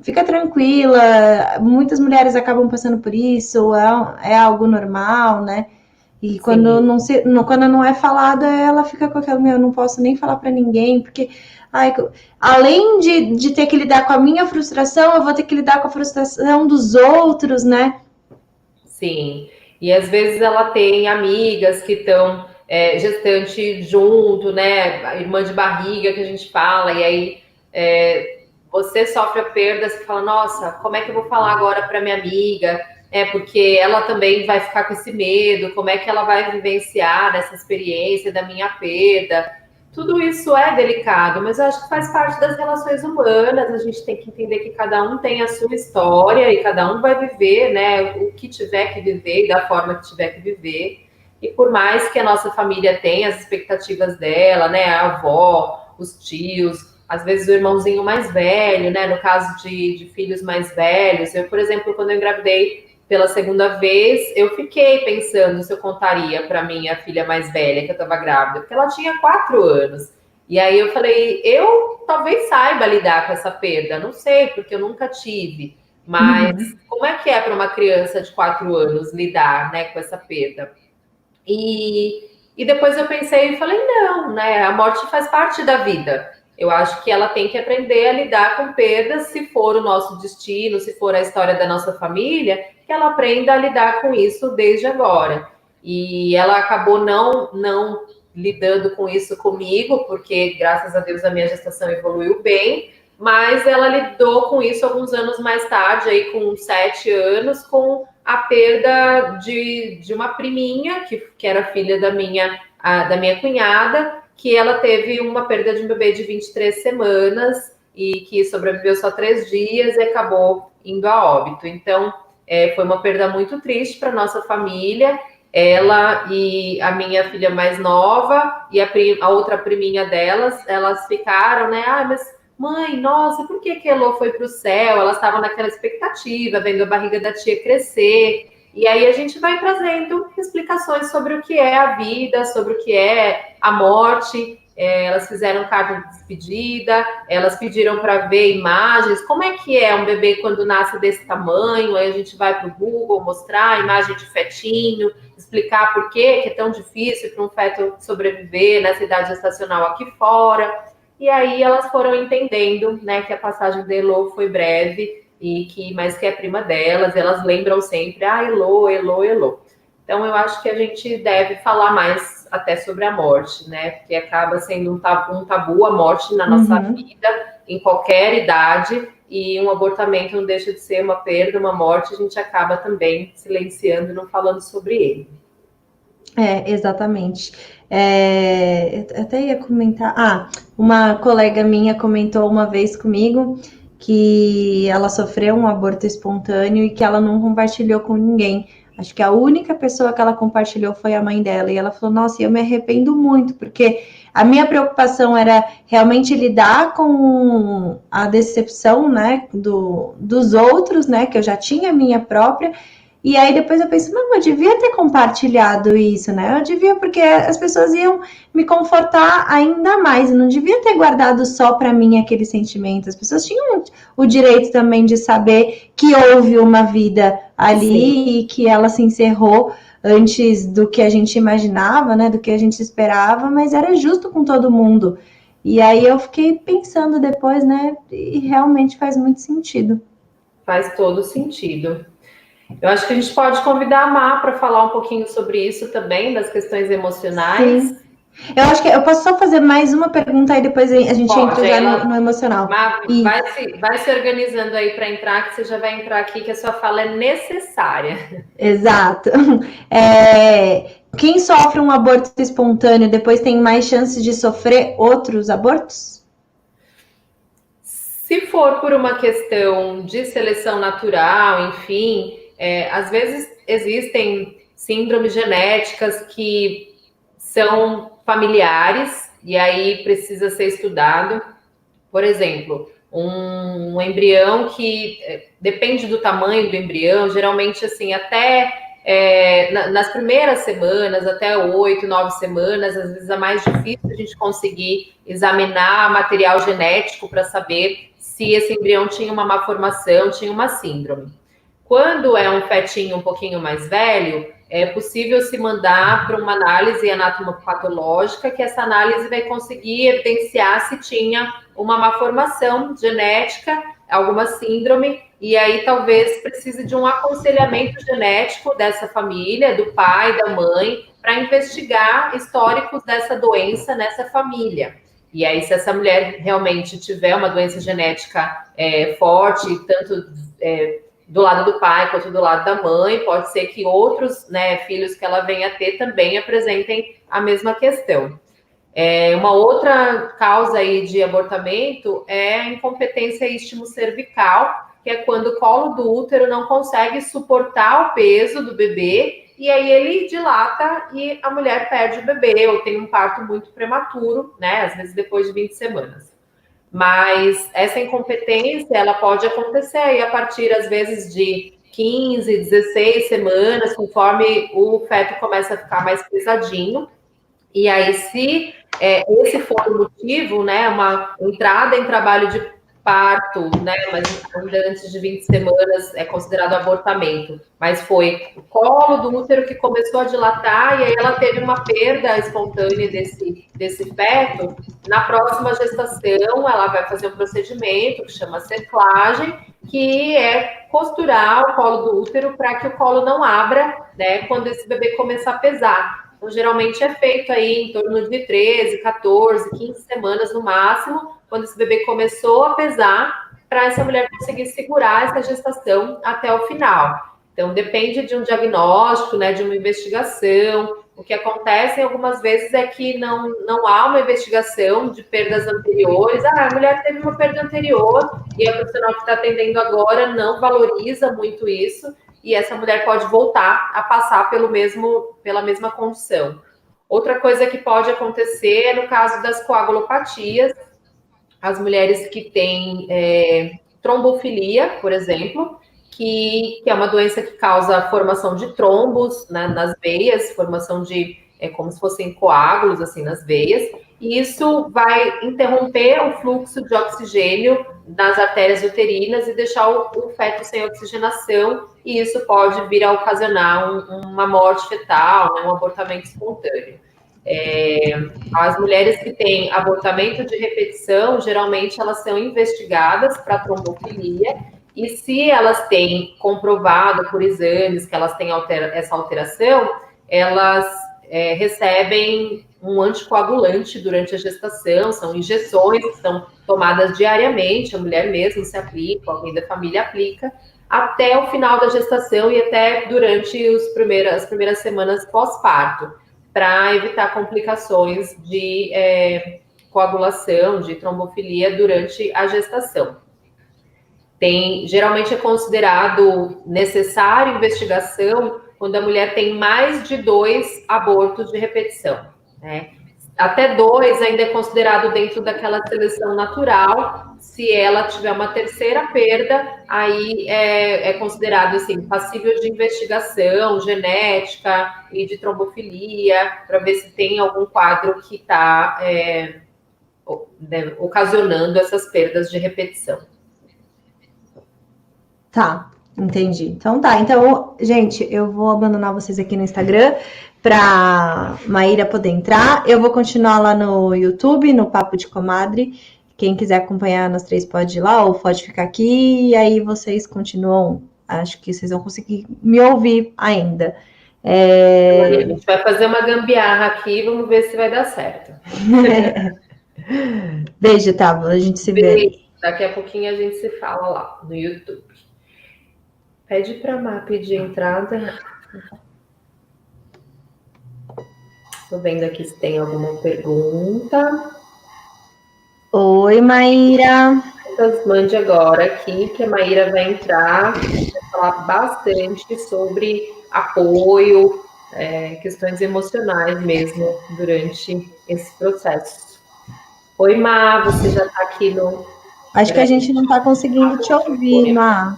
Fica tranquila, muitas mulheres acabam passando por isso, é algo normal, né? E quando quando não é falada, ela fica com aquela, eu não posso nem falar para ninguém, porque além de ter que lidar com a minha frustração, eu vou ter que lidar com a frustração dos outros, né? Sim, e às vezes ela tem amigas que estão gestante junto, né? A irmã de barriga que a gente fala, e aí você sofre a perda, você fala, nossa, como é que eu vou falar agora para minha amiga? Porque ela também vai ficar com esse medo, como é que ela vai vivenciar essa experiência da minha perda? Tudo isso é delicado, mas eu acho que faz parte das relações humanas, a gente tem que entender que cada um tem a sua história e cada um vai viver, né, o que tiver que viver e da forma que tiver que viver. E por mais que a nossa família tenha as expectativas dela, né, a avó, os tios, às vezes o irmãozinho mais velho, né? No caso de filhos mais velhos. Eu, por exemplo, quando eu engravidei pela segunda vez, eu fiquei pensando se eu contaria para minha filha mais velha que eu estava grávida, porque ela tinha 4 anos. E aí eu falei, eu talvez saiba lidar com essa perda, não sei, porque eu nunca tive. Mas como é que é para uma criança de 4 anos lidar, né, com essa perda? E depois eu pensei e falei, não, né? A morte faz parte da vida. Eu acho que ela tem que aprender a lidar com perdas, se for o nosso destino, se for a história da nossa família, que ela aprenda a lidar com isso desde agora. E ela acabou não lidando com isso comigo, porque graças a Deus a minha gestação evoluiu bem, mas ela lidou com isso alguns anos mais tarde, aí com 7 anos, com a perda de uma priminha, que era filha da minha cunhada, que ela teve uma perda de um bebê de 23 semanas e que sobreviveu só 3 dias e acabou indo a óbito. Então, foi uma perda muito triste para nossa família. Ela e a minha filha mais nova e a outra priminha delas, elas ficaram, né? Mas mãe, nossa, por que a Elô foi para o céu? Elas estavam naquela expectativa, vendo a barriga da tia crescer. E aí a gente vai trazendo explicações sobre o que é a vida, sobre o que é a morte. Elas fizeram carta de despedida, elas pediram para ver imagens. Como é que é um bebê quando nasce desse tamanho? Aí a gente vai para o Google mostrar a imagem de fetinho, explicar por que é tão difícil para um feto sobreviver nessa idade gestacional aqui fora. E aí elas foram entendendo, né, que a passagem da Elô foi breve, mas que é prima delas, elas lembram sempre, Elô, Elô, Elô. Então, eu acho que a gente deve falar mais até sobre a morte, né? Porque acaba sendo um tabu a morte na nossa vida, em qualquer idade, e um abortamento não deixa de ser uma perda, uma morte, a gente acaba também silenciando e não falando sobre ele. Exatamente. Eu até ia comentar. Uma colega minha comentou uma vez comigo que ela sofreu um aborto espontâneo e que ela não compartilhou com ninguém. Acho que a única pessoa que ela compartilhou foi a mãe dela. E ela falou, nossa, eu me arrependo muito, porque a minha preocupação era realmente lidar com a decepção, né, dos outros, né, que eu já tinha a minha própria. E aí depois eu pensei, não, eu devia ter compartilhado isso, né? Eu devia, porque as pessoas iam me confortar ainda mais. Eu não devia ter guardado só para mim aquele sentimento. As pessoas tinham o direito também de saber que houve uma vida ali e que ela se encerrou antes do que a gente imaginava, né, do que a gente esperava, mas era justo com todo mundo. E aí eu fiquei pensando depois, né, e realmente faz muito sentido. Faz todo sentido. Eu acho que a gente pode convidar a Má para falar um pouquinho sobre isso também, das questões emocionais. Sim. Eu acho que eu posso só fazer mais uma pergunta e depois a gente entra Pode, já ela, no emocional. Má, E vai se organizando aí para entrar, que você já vai entrar aqui, que a sua fala é necessária. exato. Quem sofre um aborto espontâneo depois tem mais chances de sofrer outros abortos? Se for por uma questão de seleção natural, enfim, às vezes existem síndromes genéticas que são familiares e aí precisa ser estudado. Por exemplo, um embrião que depende do tamanho do embrião, geralmente assim, até nas primeiras semanas, até 8, 9 semanas, às vezes é mais difícil a gente conseguir examinar material genético para saber se esse embrião tinha uma má formação, tinha uma síndrome. Quando é um fetinho um pouquinho mais velho, é possível se mandar para uma análise anatomopatológica, que essa análise vai conseguir evidenciar se tinha uma malformação genética, alguma síndrome, e aí talvez precise de um aconselhamento genético dessa família, do pai, da mãe, para investigar históricos dessa doença nessa família. E aí, se essa mulher realmente tiver uma doença genética forte, tanto do lado do pai quanto do lado da mãe, pode ser que outros, né, filhos que ela venha a ter também apresentem a mesma questão. Uma outra causa aí de abortamento é a incompetência istmo-cervical, que é quando o colo do útero não consegue suportar o peso do bebê e aí ele dilata e a mulher perde o bebê ou tem um parto muito prematuro, né? Às vezes depois de 20 semanas. Mas essa incompetência, ela pode acontecer aí a partir, às vezes, de 15, 16 semanas, conforme o feto começa a ficar mais pesadinho. E aí, se esse for o motivo, né, uma entrada em trabalho de parto, né, mas ainda antes de 20 semanas é considerado abortamento, mas foi o colo do útero que começou a dilatar e aí ela teve uma perda espontânea desse feto, na próxima gestação ela vai fazer um procedimento que chama cerclagem, que é costurar o colo do útero para que o colo não abra, né, quando esse bebê começar a pesar. Então, geralmente é feito aí em torno de 13, 14, 15 semanas no máximo, quando esse bebê começou a pesar, para essa mulher conseguir segurar essa gestação até o final. Então, depende de um diagnóstico, né, de uma investigação. O que acontece algumas vezes é que não há uma investigação de perdas anteriores. Ah, a mulher teve uma perda anterior e a profissional que está atendendo agora não valoriza muito isso e essa mulher pode voltar a passar pela mesma condição. Outra coisa que pode acontecer é no caso das coagulopatias, as mulheres que têm trombofilia, por exemplo, que é uma doença que causa formação de trombos, né, nas veias, formação de como se fossem coágulos assim nas veias, e isso vai interromper o fluxo de oxigênio nas artérias uterinas e deixar o feto sem oxigenação, e isso pode vir a ocasionar uma morte fetal, né, um abortamento espontâneo. As mulheres que têm abortamento de repetição, geralmente elas são investigadas para trombofilia, e se elas têm comprovado por exames que elas têm essa alteração, elas recebem um anticoagulante durante a gestação, são injeções que são tomadas diariamente, a mulher mesmo se aplica, alguém da família aplica, até o final da gestação e até durante as primeiras semanas pós-parto, para evitar complicações de coagulação, de trombofilia durante a gestação. Geralmente é considerado necessário investigação quando a mulher tem mais de 2 abortos de repetição, né? Até 2 ainda é considerado dentro daquela seleção natural. Se ela tiver uma terceira perda, aí é considerado assim, passível de investigação genética e de trombofilia, para ver se tem algum quadro que está ocasionando essas perdas de repetição. Tá. Entendi. Então tá. Então, gente, eu vou abandonar vocês aqui no Instagram para Maíra poder entrar. Eu vou continuar lá no YouTube, no Papo de Comadre. Quem quiser acompanhar nós três pode ir lá ou pode ficar aqui. E aí vocês continuam. Acho que vocês vão conseguir me ouvir ainda. A gente vai fazer uma gambiarra aqui, vamos ver se vai dar certo. Beijo, Tavo. A gente se vê. Daqui a pouquinho a gente se fala lá no YouTube. Pede para Má pedir entrada. Tô vendo aqui se tem alguma pergunta. Oi, Maíra. Mande agora aqui, que a Maíra vai entrar, vai falar bastante sobre apoio, questões emocionais mesmo, durante esse processo. Oi, Má, você já está aqui no... Acho que a gente não está conseguindo te ouvir, Má.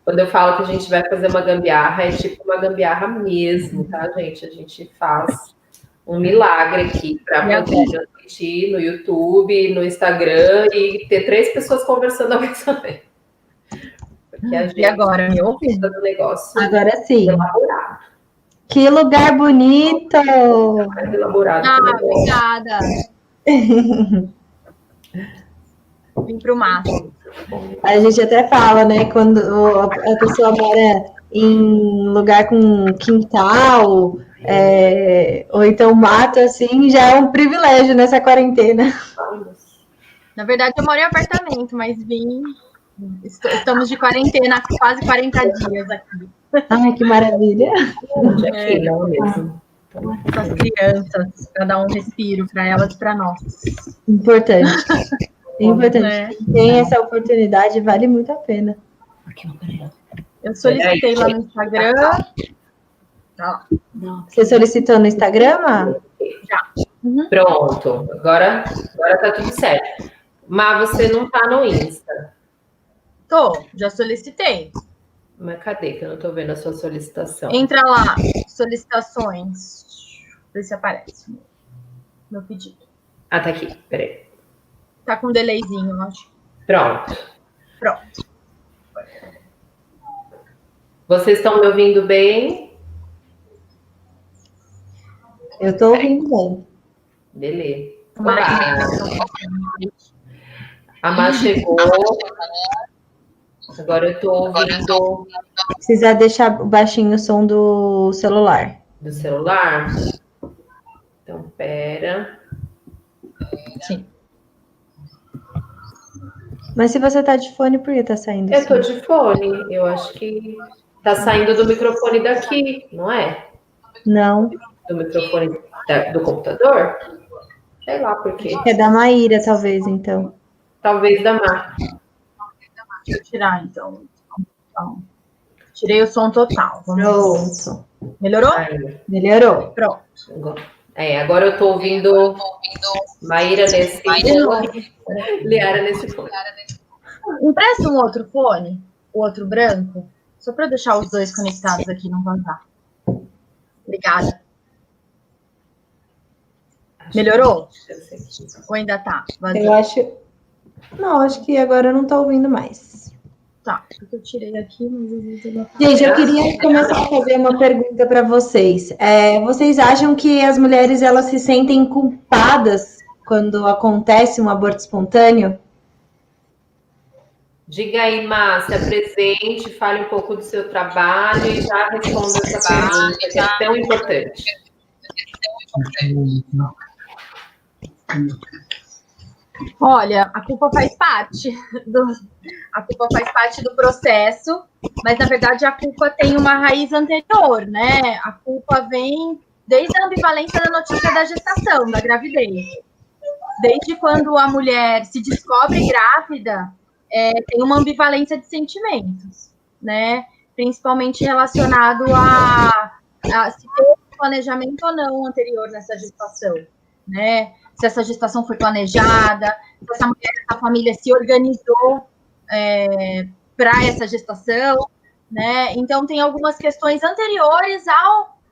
Quando eu falo que a gente vai fazer uma gambiarra, é tipo uma gambiarra mesmo, tá, gente? A gente faz um milagre aqui para poder transmitir no YouTube, no Instagram e ter 3 pessoas conversando ao mesmo tempo. Porque a gente, e agora, me ouve? Do negócio agora sim. Elaborado. Que lugar bonito! Mais elaborado. Obrigada. Vim pro máximo. A gente até fala, né? Quando a pessoa mora em lugar com quintal, ou então mato, assim, já é um privilégio nessa quarentena. Na verdade, eu moro em apartamento, mas estamos de quarentena há quase 40 dias aqui. Ai, que maravilha! Aqui, não mesmo. Com as crianças, para dar um respiro para elas e para nós. Importante. Importante. Tem essa oportunidade, vale muito a pena. Eu solicitei lá no Instagram. Você solicitou no Instagram? Já. Uhum. Pronto. Agora tá tudo certo. Mas você não tá no Insta? Já solicitei. Mas cadê que eu não tô vendo a sua solicitação? Entra lá, solicitações. Vê se aparece meu pedido. Ah, tá aqui. Peraí. Tá com um delayzinho, eu acho. Pronto. Pronto. Vocês estão me ouvindo bem? Eu estou ouvindo bem. Beleza. A Má chegou. Agora eu estou ouvindo... Precisa deixar baixinho o som do celular. Do celular? Então, pera. Sim. Mas se você tá de fone, por que tá saindo? Eu tô de fone. Eu acho que tá saindo do microfone daqui, não é? Não. Do microfone do computador? Sei lá por quê. É da Maíra, talvez, então. Talvez da Má. Deixa eu tirar, então. Tirei o som total. Pronto. Melhorou? Melhorou. Pronto. Agora eu tô ouvindo Maíra nesse... Liara nesse fone. Empresta um outro fone, o outro branco, só para deixar os dois conectados aqui, não vazar. Obrigada. Melhorou? Ou ainda tá vazio? Eu acho... Não, acho que agora eu não tô ouvindo mais. Tá, porque eu tirei aqui, mas às vezes eu não... Gente, eu queria começar a fazer uma pergunta para vocês. Vocês acham que as mulheres, elas se sentem culpadas quando acontece um aborto espontâneo? Diga aí, Má, se apresente, fale um pouco do seu trabalho e já responda essa pergunta, que é tão importante. Olha, a culpa faz parte do processo, mas na verdade a culpa tem uma raiz anterior, né? A culpa vem desde a ambivalência da notícia da gestação, da gravidez. Desde quando a mulher se descobre grávida, tem uma ambivalência de sentimentos, né? Principalmente relacionado a se ter planejamento ou não anterior nessa gestação, né? Se essa gestação foi planejada, se essa mulher, essa família se organizou para essa gestação, né? Então, tem algumas questões anteriores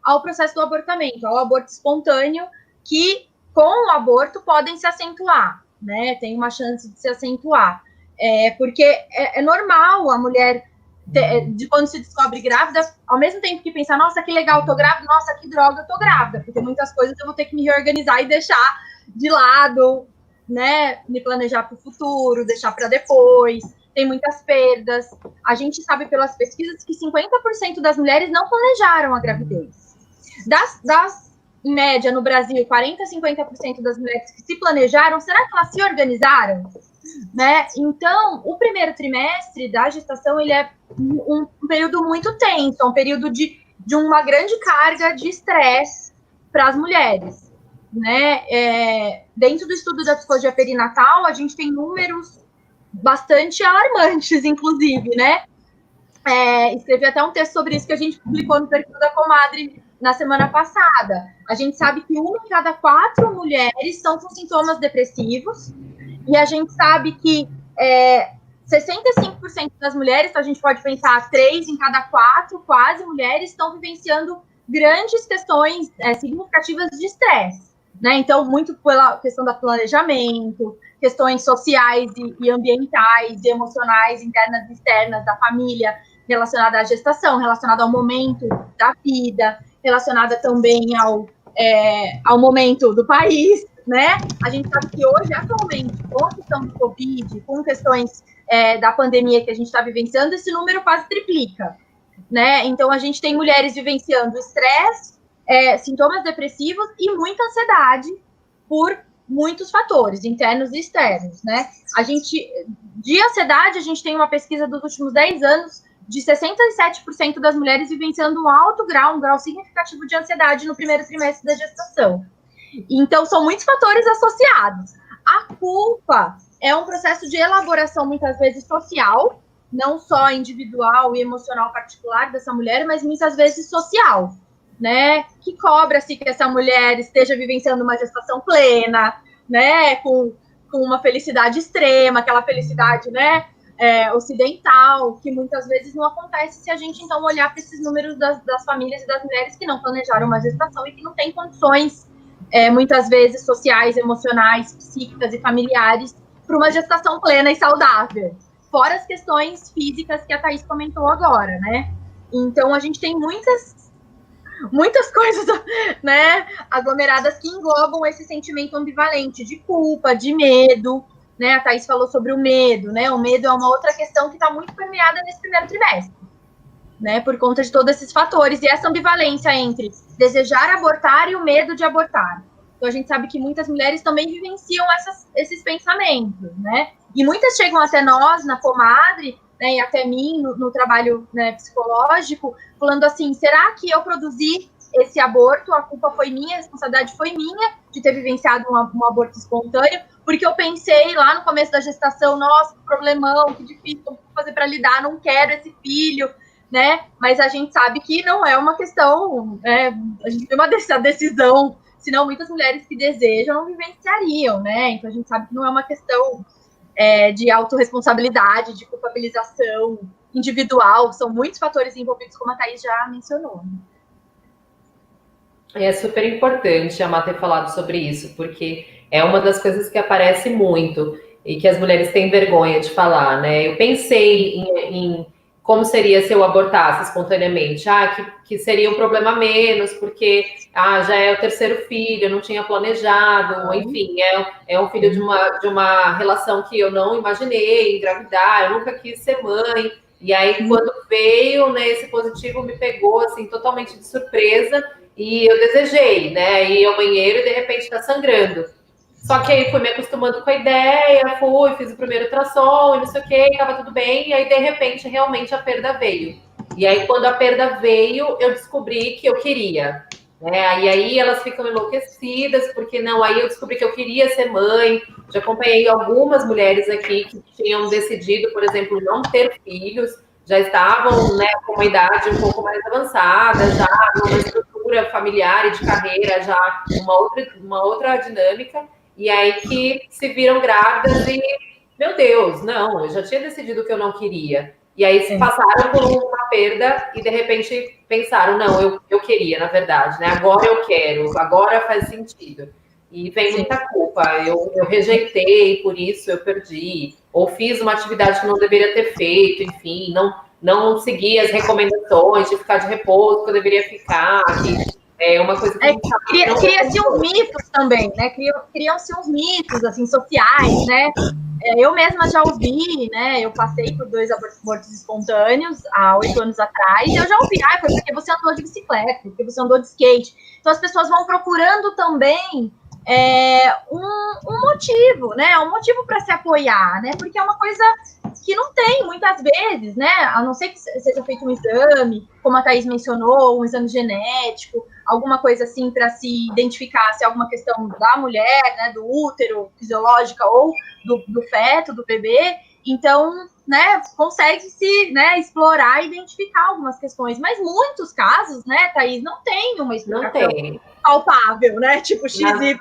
ao processo do abortamento, ao aborto espontâneo, que com o aborto podem se acentuar, né? Tem uma chance de se acentuar. Porque é normal a mulher, de quando se descobre grávida, ao mesmo tempo que pensar, nossa, que legal, tô grávida, nossa, que droga, eu tô grávida, porque muitas coisas eu vou ter que me reorganizar e deixar de lado, né, me planejar para o futuro, deixar para depois, tem muitas perdas. A gente sabe pelas pesquisas que 50% das mulheres não planejaram a gravidez. Em média, no Brasil, 40% a 50% das mulheres que se planejaram, será que elas se organizaram? Né? Então, o primeiro trimestre da gestação, ele é um período muito tenso, é um período de uma grande carga de estresse para as mulheres. Né? Dentro do estudo da psicologia perinatal, a gente tem números bastante alarmantes, inclusive, né? Escrevi até um texto sobre isso que a gente publicou no perfil da Comadre na semana passada. A gente sabe que 1 em cada 4 mulheres estão com sintomas depressivos, e a gente sabe que 65% das mulheres, então a gente pode pensar 3 em cada 4, quase mulheres, estão vivenciando grandes questões significativas de estresse. Né? Então, muito pela questão do planejamento, questões sociais e ambientais, e emocionais, internas e externas da família, relacionada à gestação, relacionada ao momento da vida, relacionada também ao momento do país, né? A gente sabe que hoje, atualmente, com a questão do Covid, com questões da pandemia que a gente está vivenciando, esse número quase triplica, né? Então, a gente tem mulheres vivenciando estresse, sintomas depressivos e muita ansiedade por muitos fatores, internos e externos, né? De ansiedade, a gente tem uma pesquisa dos últimos 10 anos de 67% das mulheres vivenciando um grau significativo de ansiedade no primeiro trimestre da gestação. Então, são muitos fatores associados. A culpa é um processo de elaboração, muitas vezes, social, não só individual e emocional particular dessa mulher, mas muitas vezes social, né? Que cobra-se que essa mulher esteja vivenciando uma gestação plena, né? Com uma felicidade extrema, aquela felicidade, né? Ocidental, que muitas vezes não acontece se a gente, então, olhar para esses números das famílias e das mulheres que não planejaram uma gestação e que não têm condições, muitas vezes, sociais, emocionais, psíquicas e familiares para uma gestação plena e saudável. Fora as questões físicas que a Thaís comentou agora, né? Então, a gente tem muitas coisas, né, aglomeradas que englobam esse sentimento ambivalente de culpa, de medo, né? A Thaís falou sobre o medo, né? O medo é uma outra questão que está muito permeada nesse primeiro trimestre, né? Por conta de todos esses fatores e essa ambivalência entre desejar abortar e o medo de abortar. Então, a gente sabe que muitas mulheres também vivenciam esses pensamentos, né? E muitas chegam até nós, na Comadre, né, e até mim, no trabalho, né, psicológico, falando assim, será que eu produzi esse aborto, a culpa foi minha, a responsabilidade foi minha de ter vivenciado um aborto espontâneo, porque eu pensei lá no começo da gestação, nossa, que problemão, que difícil, como fazer para lidar, não quero esse filho, né? Mas a gente sabe que não é uma questão, a gente tem uma decisão, senão muitas mulheres que desejam não vivenciariam, né? Então a gente sabe que não é uma questão de autorresponsabilidade, de culpabilização individual, são muitos fatores envolvidos, como a Thaís já mencionou. É super importante a Má ter falado sobre isso, porque é uma das coisas que aparece muito e que as mulheres têm vergonha de falar, né? Eu pensei em como seria se eu abortasse espontaneamente. Que seria um problema menos, porque já é o terceiro filho, eu não tinha planejado, enfim, é um filho de uma relação que eu não imaginei engravidar, eu nunca quis ser mãe. E aí, quando veio, né, esse positivo me pegou assim, totalmente de surpresa. E eu desejei, né? Ir ao banheiro e de repente tá sangrando. Só que aí fui me acostumando com a ideia, fiz o primeiro ultrassom e não sei o que, tava tudo bem. E aí, de repente, realmente a perda veio. E aí, quando a perda veio, eu descobri que eu queria. Né? E aí elas ficam enlouquecidas, porque não, aí eu descobri que eu queria ser mãe. Já acompanhei algumas mulheres aqui que tinham decidido, por exemplo, não ter filhos, já estavam, né, com uma idade um pouco mais avançada, já numa estrutura familiar e de carreira, já uma outra dinâmica, e aí que se viram grávidas e, meu Deus, não, eu já tinha decidido que eu não queria. E aí se passaram por uma perda e, de repente, pensaram, não, eu queria, na verdade, né? Agora eu quero, agora faz sentido. E vem muita culpa. Eu rejeitei, por isso eu perdi. Ou fiz uma atividade que não deveria ter feito, enfim, não segui as recomendações de ficar de repouso que eu deveria ficar. É uma coisa que cria-se uns mitos também, né? Criam-se uns mitos assim, sociais, né? Eu mesma já ouvi, né? Eu passei por 2 abortos espontâneos há 8 anos atrás, e eu já ouvi, foi porque você andou de bicicleta, porque você andou de skate. Então as pessoas vão procurando também um motivo, né? Um motivo para se apoiar, né? Porque é uma coisa que não tem muitas vezes, né? A não ser que seja feito um exame, como a Thaís mencionou, um exame genético, alguma coisa assim para se identificar se é alguma questão da mulher, né? Do útero, fisiológica, ou do feto, do bebê. Então, né? Consegue-se, né? Explorar e identificar algumas questões, mas muitos casos, né, Thaís, não tem uma explicação palpável, né? Tipo XY.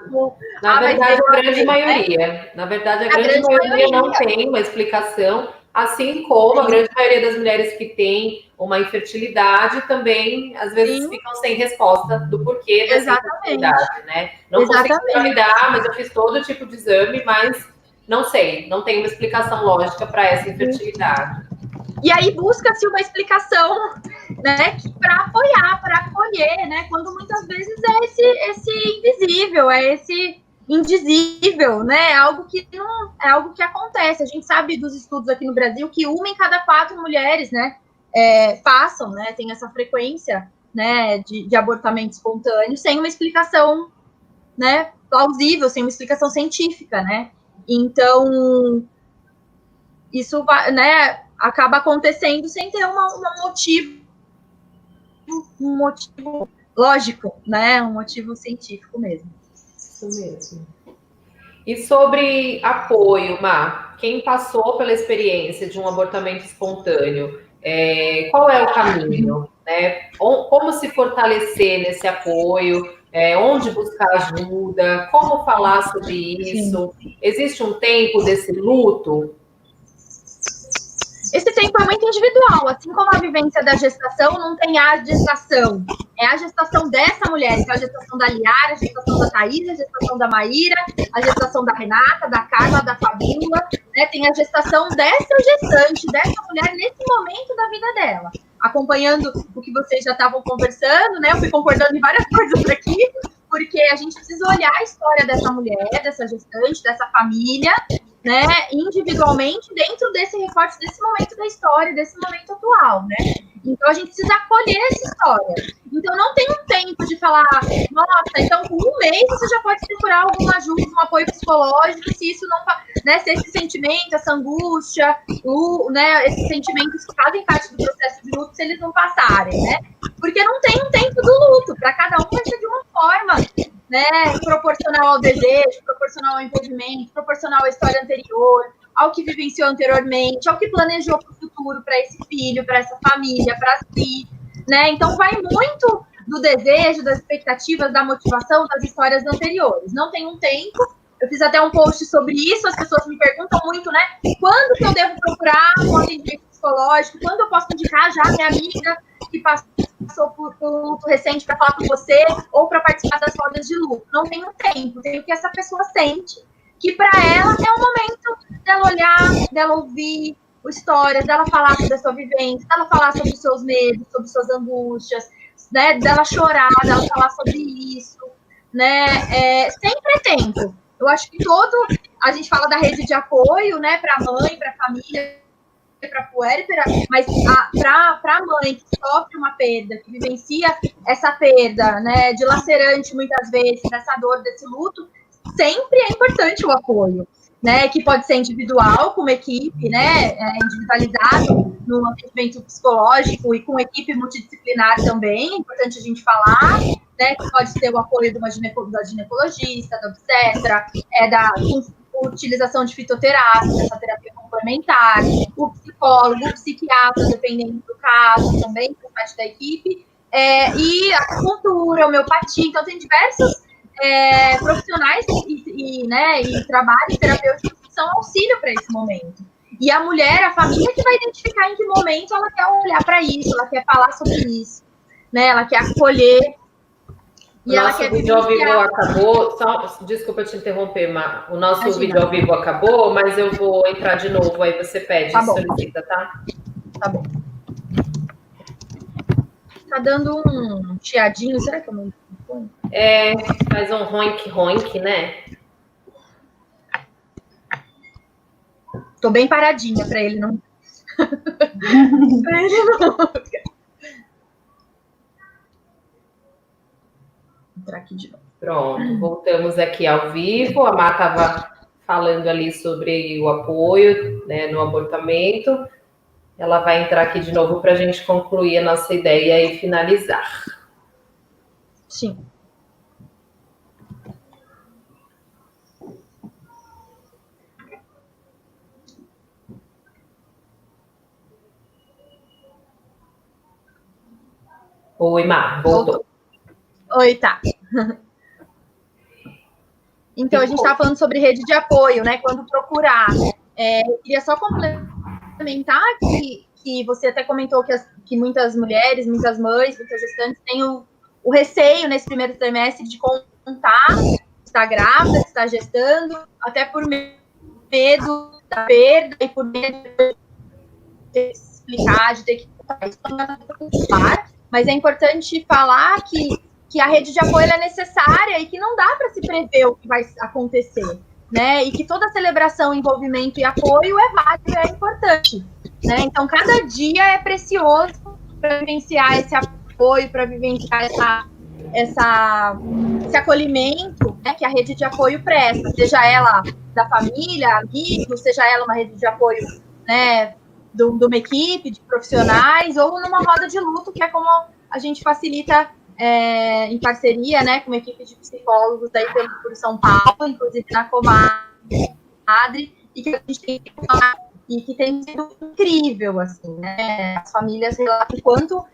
Na verdade, a grande maioria. Na verdade, a grande maioria não tem uma explicação, assim como a grande maioria das mulheres que têm uma infertilidade também, às vezes, ficam sem resposta do porquê dessa infertilidade, né? Não consigo validar, mas eu fiz todo tipo de exame, mas não sei, não tem uma explicação lógica para essa infertilidade. E aí busca-se uma explicação, né, para apoiar, para acolher, né, quando muitas vezes é esse invisível, é esse indizível, né, algo que não é algo que acontece. A gente sabe dos estudos aqui no Brasil que 1 em cada 4 mulheres, né, passam, né, tem essa frequência, né, de abortamento espontâneo sem uma explicação, né, plausível, sem uma explicação científica, né. Então isso vai, né, acaba acontecendo sem ter um motivo lógico, né? Um motivo científico mesmo. Isso mesmo. E sobre apoio, Má, quem passou pela experiência de um abortamento espontâneo, qual é o caminho? Né? Como se fortalecer nesse apoio? Onde buscar ajuda? Como falar sobre isso? Sim. Existe um tempo desse luto? Esse tempo é muito individual, assim como a vivência da gestação, não tem a gestação. É a gestação dessa mulher, então a gestação da Liara, a gestação da Thaís, a gestação da Maíra, a gestação da Renata, da Carla, da Fabíola, né? Tem a gestação dessa gestante, dessa mulher, nesse momento da vida dela. Acompanhando o que vocês já estavam conversando, né? Eu fui concordando em várias coisas aqui, porque a gente precisa olhar a história dessa mulher, dessa gestante, dessa família, né, individualmente, dentro desse recorte, desse momento da história, desse momento atual, né? Então, a gente precisa acolher essa história. Então, não tem um tempo de falar, nossa, então, com 1 mês você já pode procurar alguma ajuda, um apoio psicológico, se isso não, né, se esse sentimento, essa angústia, né, esses sentimentos que fazem parte do processo de luto, se eles não passarem, né? Porque não tem um tempo do luto, para cada um vai ser de uma forma, né, proporcional ao desejo, proporcional ao envolvimento, proporcional à história anterior, ao que vivenciou anteriormente, ao que planejou para o futuro, para esse filho, para essa família, para si, né? Então vai muito do desejo, das expectativas, da motivação, das histórias anteriores. Não tem um tempo. Eu fiz até um post sobre isso, as pessoas me perguntam muito, né? Quando que eu devo procurar um atendimento psicológico? Quando eu posso indicar já a minha amiga que passou por um luto recente para falar com você ou para participar das rodas de luto? Não tem um tempo, tem o que essa pessoa sente, que para ela é o momento dela olhar, dela ouvir histórias, dela falar sobre a sua vivência, dela falar sobre os seus medos, sobre suas angústias, né? Dela chorar, dela falar sobre isso, né? Sempre é tempo. Eu acho que a gente fala da rede de apoio, né, para a mãe, para a família, para a puérpera, mas para a mãe que sofre uma perda, que vivencia essa perda, né, dilacerante muitas vezes, dessa dor, desse luto, sempre é importante o apoio, né, que pode ser individual, com uma equipe, né, individualizado no atendimento psicológico e com equipe multidisciplinar também, é importante a gente falar, né, que pode ter o apoio da ginecologista, da obstetra, da utilização de fitoterapia, essa terapia complementar, o psicólogo, o psiquiatra, dependendo do caso, também faz parte da equipe, e a acupuntura, a homeopatia. Então, tem diversos profissionais e trabalhos terapêuticos que são auxílio para esse momento. E a mulher, a família, que vai identificar em que momento ela quer olhar para isso, ela quer falar sobre isso, né? Ela quer acolher O nosso vídeo ao vivo acabou. Desculpa te interromper, Má. O nosso vídeo ao vivo acabou, mas eu vou entrar de novo. Aí você pede, solicita, tá? Tá bom. Tá dando um chiadinho, será que eu não... Faz um ronk, né? Tô bem paradinha para ele não... pra ele não... Entrar aqui de novo. Pronto, voltamos aqui ao vivo. A Má estava falando ali sobre o apoio, né, no abortamento. Ela vai entrar aqui de novo para a gente concluir a nossa ideia e finalizar. Sim. Oi, Má, voltou. Oi, tá. Então, a gente estava falando sobre rede de apoio, né? Quando procurar. Eu queria só complementar que você até comentou que muitas mulheres, muitas mães, muitas gestantes têm o receio nesse primeiro trimestre de contar se está grávida, se está gestando, até por medo da perda e por medo de explicar, de ter que contar isso. Mas é importante falar que a rede de apoio é necessária e que não dá para se prever o que vai acontecer, né? E que toda celebração, envolvimento e apoio é válido, é importante, né? Então, cada dia é precioso para vivenciar esse apoio, para vivenciar esse acolhimento, né, que a rede de apoio presta, seja ela da família, amigos, seja ela uma rede de apoio, né, de uma equipe de profissionais ou numa roda de luto, que é como a gente facilita em parceria, né, com uma equipe de psicólogos daí por São Paulo, inclusive na Comadre, e que a gente tem e que tem sido incrível, assim, né? As famílias relatam quanto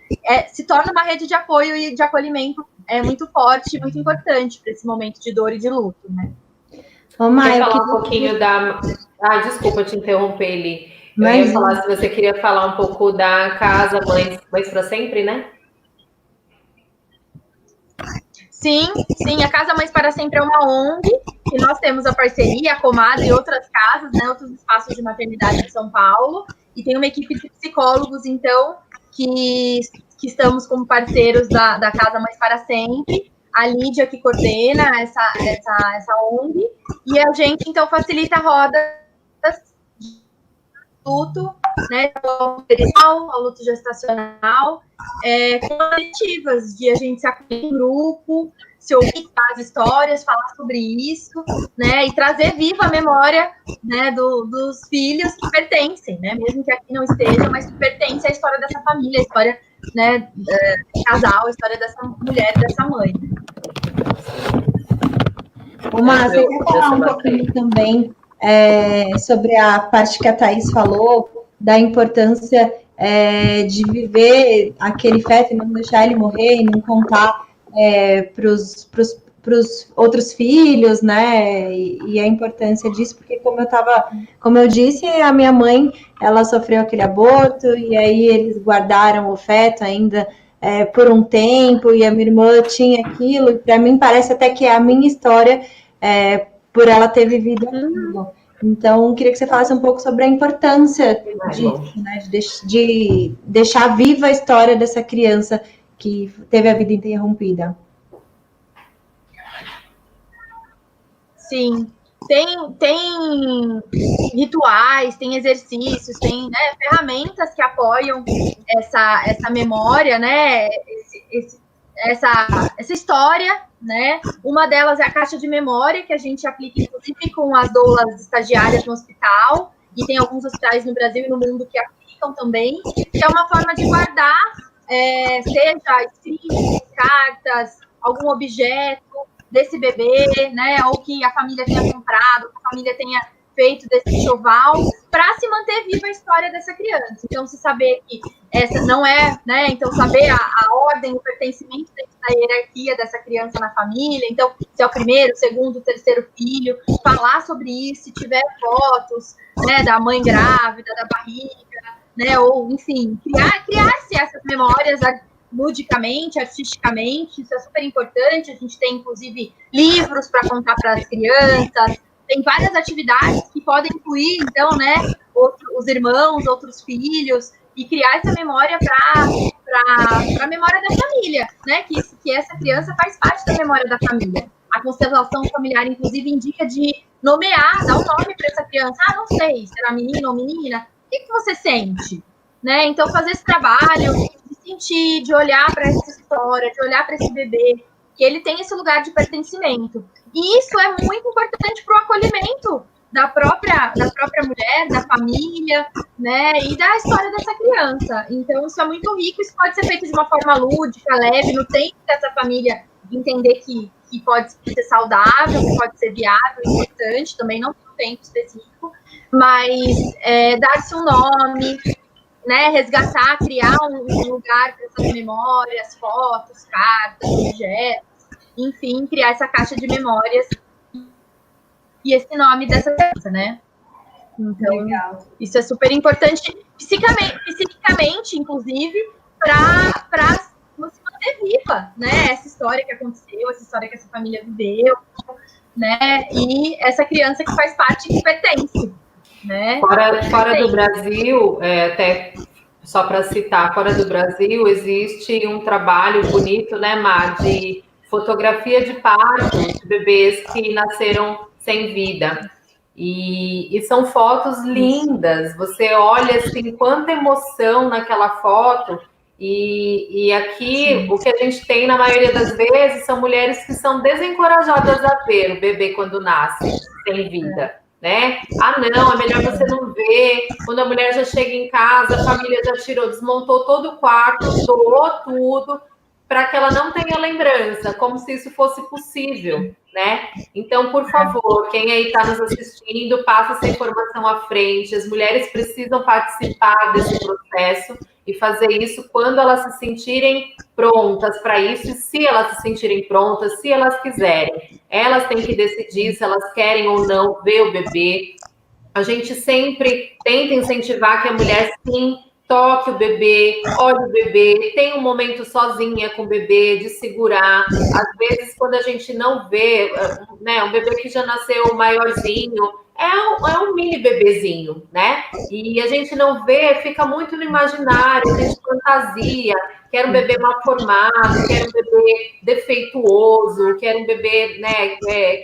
se torna uma rede de apoio e de acolhimento muito forte, muito importante para esse momento de dor e de luto, né? Ô, Mai, falar um pouquinho da... desculpa te interromper, Eli. Eu ia falar se você queria falar um pouco da Casa Mães para Sempre, né? Sim, a Casa Mães para Sempre é uma ONG, e nós temos a parceria, a Comadre e outras casas, né, outros espaços de maternidade de São Paulo, e tem uma equipe de psicólogos, então, que estamos como parceiros da Casa Mães para Sempre, a Lídia que coordena essa ONG, e a gente, então, facilita rodas de luto, né, ao luto gestacional, coletivas, de a gente se acolher em grupo, se ouvir as histórias, falar sobre isso, né, e trazer viva a memória, né, dos filhos que pertencem, né, mesmo que aqui não estejam, mas que pertencem à história dessa família, a história, né, do casal, a história dessa mulher, dessa mãe. Uma, você quer falar um pouquinho também sobre a parte que a Thaís falou, da importância de viver aquele feto e não deixar ele morrer e não contar para os outros filhos, né? E a importância disso, porque como eu disse, a minha mãe, ela sofreu aquele aborto e aí eles guardaram o feto ainda por um tempo e a minha irmã tinha aquilo. E para mim parece até que é a minha história por ela ter vivido aquilo. Então, queria que você falasse um pouco sobre a importância disso, né, de deixar viva a história dessa criança que teve a vida interrompida. Sim, tem rituais, tem exercícios, tem, né, ferramentas que apoiam essa memória, né, essa história, né? Uma delas é a caixa de memória, que a gente aplica, inclusive, com as doulas estagiárias no hospital, e tem alguns hospitais no Brasil e no mundo que aplicam também, que é uma forma de guardar, seja escritos, cartas, algum objeto desse bebê, né? Ou que a família tenha comprado, que a família tenha feito desse enxoval, para se manter viva a história dessa criança. Então, se saber que essa não né? Então, saber a ordem, o pertencimento da hierarquia dessa criança na família. Então, se é o primeiro, segundo, terceiro filho, falar sobre isso, se tiver fotos, né, da mãe grávida, da barriga, né? Ou, enfim, criar-se essas memórias ludicamente, artisticamente, isso é super importante. A gente tem, inclusive, livros para contar para as crianças, tem várias atividades que podem incluir, então, né, os irmãos, outros filhos, e criar essa memória para a memória da família, né, que essa criança faz parte da memória da família. A constelação familiar, inclusive, indica de nomear, dar um nome para essa criança. Ah, não sei, será menino ou menina? O que você sente? Né? Então, fazer esse trabalho de sentir, de olhar para essa história, de olhar para esse bebê, que ele tem esse lugar de pertencimento. E isso é muito importante para o acolhimento da própria mulher, da família, né? E da história dessa criança. Então, isso é muito rico, isso pode ser feito de uma forma lúdica, leve, no tempo dessa família entender que pode ser saudável, que pode ser viável, importante, também não tem um tempo específico, mas dar-se um nome, né, resgatar, criar um lugar para essas memórias, fotos, cartas, objetos, enfim, criar essa caixa de memórias e esse nome dessa criança, né? Então, legal. Isso é super importante, psiquicamente inclusive, para se manter viva, né? Essa história que aconteceu, essa história que essa família viveu, né? E essa criança que faz parte, que pertence, né? Fora do Brasil, até só para citar, fora do Brasil existe um trabalho bonito, né, Má, de fotografia de parto de bebês que nasceram sem vida. E são fotos lindas. Você olha assim, quanta emoção naquela foto. E aqui, sim, o que a gente tem na maioria das vezes são mulheres que são desencorajadas a ver o bebê quando nasce sem vida, né? Ah, não, é melhor você não ver. Quando a mulher já chega em casa, a família já tirou, desmontou todo o quarto, doou tudo, para que ela não tenha lembrança, como se isso fosse possível, né? Então, por favor, quem aí está nos assistindo, passa essa informação à frente. As mulheres precisam participar desse processo e fazer isso quando elas se sentirem prontas para isso, e se elas se sentirem prontas, se elas quiserem. Elas têm que decidir se elas querem ou não ver o bebê. A gente sempre tenta incentivar que a mulher, sim, toque o bebê, olhe o bebê, tenha um momento sozinha com o bebê, de segurar. Às vezes, quando a gente não vê, né, um bebê que já nasceu maiorzinho, é um mini bebezinho, né? E a gente não vê, fica muito no imaginário, a gente fantasia, quer um bebê mal formado, quer um bebê defeituoso, quer um bebê, né,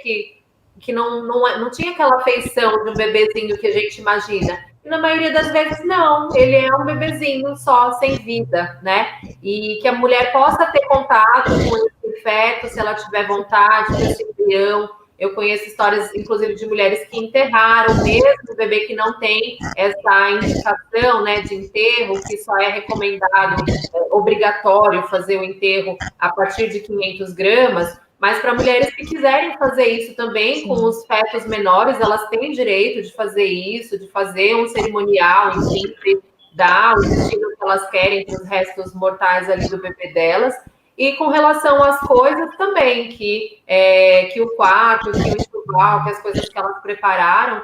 que não tinha aquela feição de um bebezinho que a gente imagina. E na maioria das vezes, não. Ele é um bebezinho só, sem vida, né? E que a mulher possa ter contato com esse feto, se ela tiver vontade, com esse embrião. Eu conheço histórias, inclusive, de mulheres que enterraram mesmo o bebê que não tem essa indicação, né, de enterro, que só é recomendado, obrigatório fazer o enterro a partir de 500 gramas. Mas para mulheres que quiserem fazer isso também, sim, com os fetos menores, elas têm direito de fazer isso, de fazer um cerimonial, enfim, de dar o destino que elas querem para os restos mortais ali do bebê delas. E com relação às coisas também, que o quarto, que o enxoval, que as coisas que elas prepararam,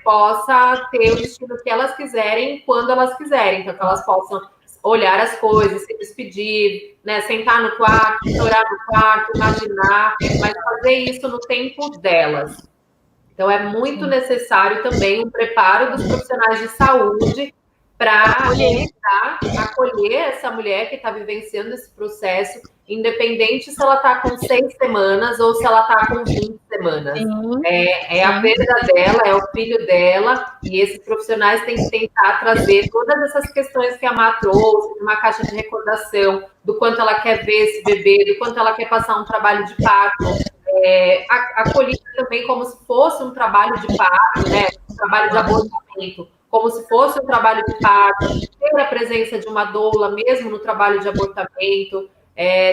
possa ter o destino que elas quiserem, quando elas quiserem. Então, que elas possam olhar as coisas, se despedir, né, sentar no quarto, chorar no quarto, imaginar, mas fazer isso no tempo delas. Então, é muito necessário também um preparo dos profissionais de saúde para acolher essa mulher que está vivenciando esse processo, independente se ela está com 6 semanas ou se ela está com 20 semanas. Sim, é a perda dela, é o filho dela, e esses profissionais têm que tentar trazer todas essas questões que a Má trouxe, uma caixa de recordação, do quanto ela quer ver esse bebê, do quanto ela quer passar um trabalho de parto, acolhida também como se fosse um trabalho de parto, né, um trabalho de abortamento, como se fosse um trabalho de parto, ter a presença de uma doula mesmo no trabalho de abortamento,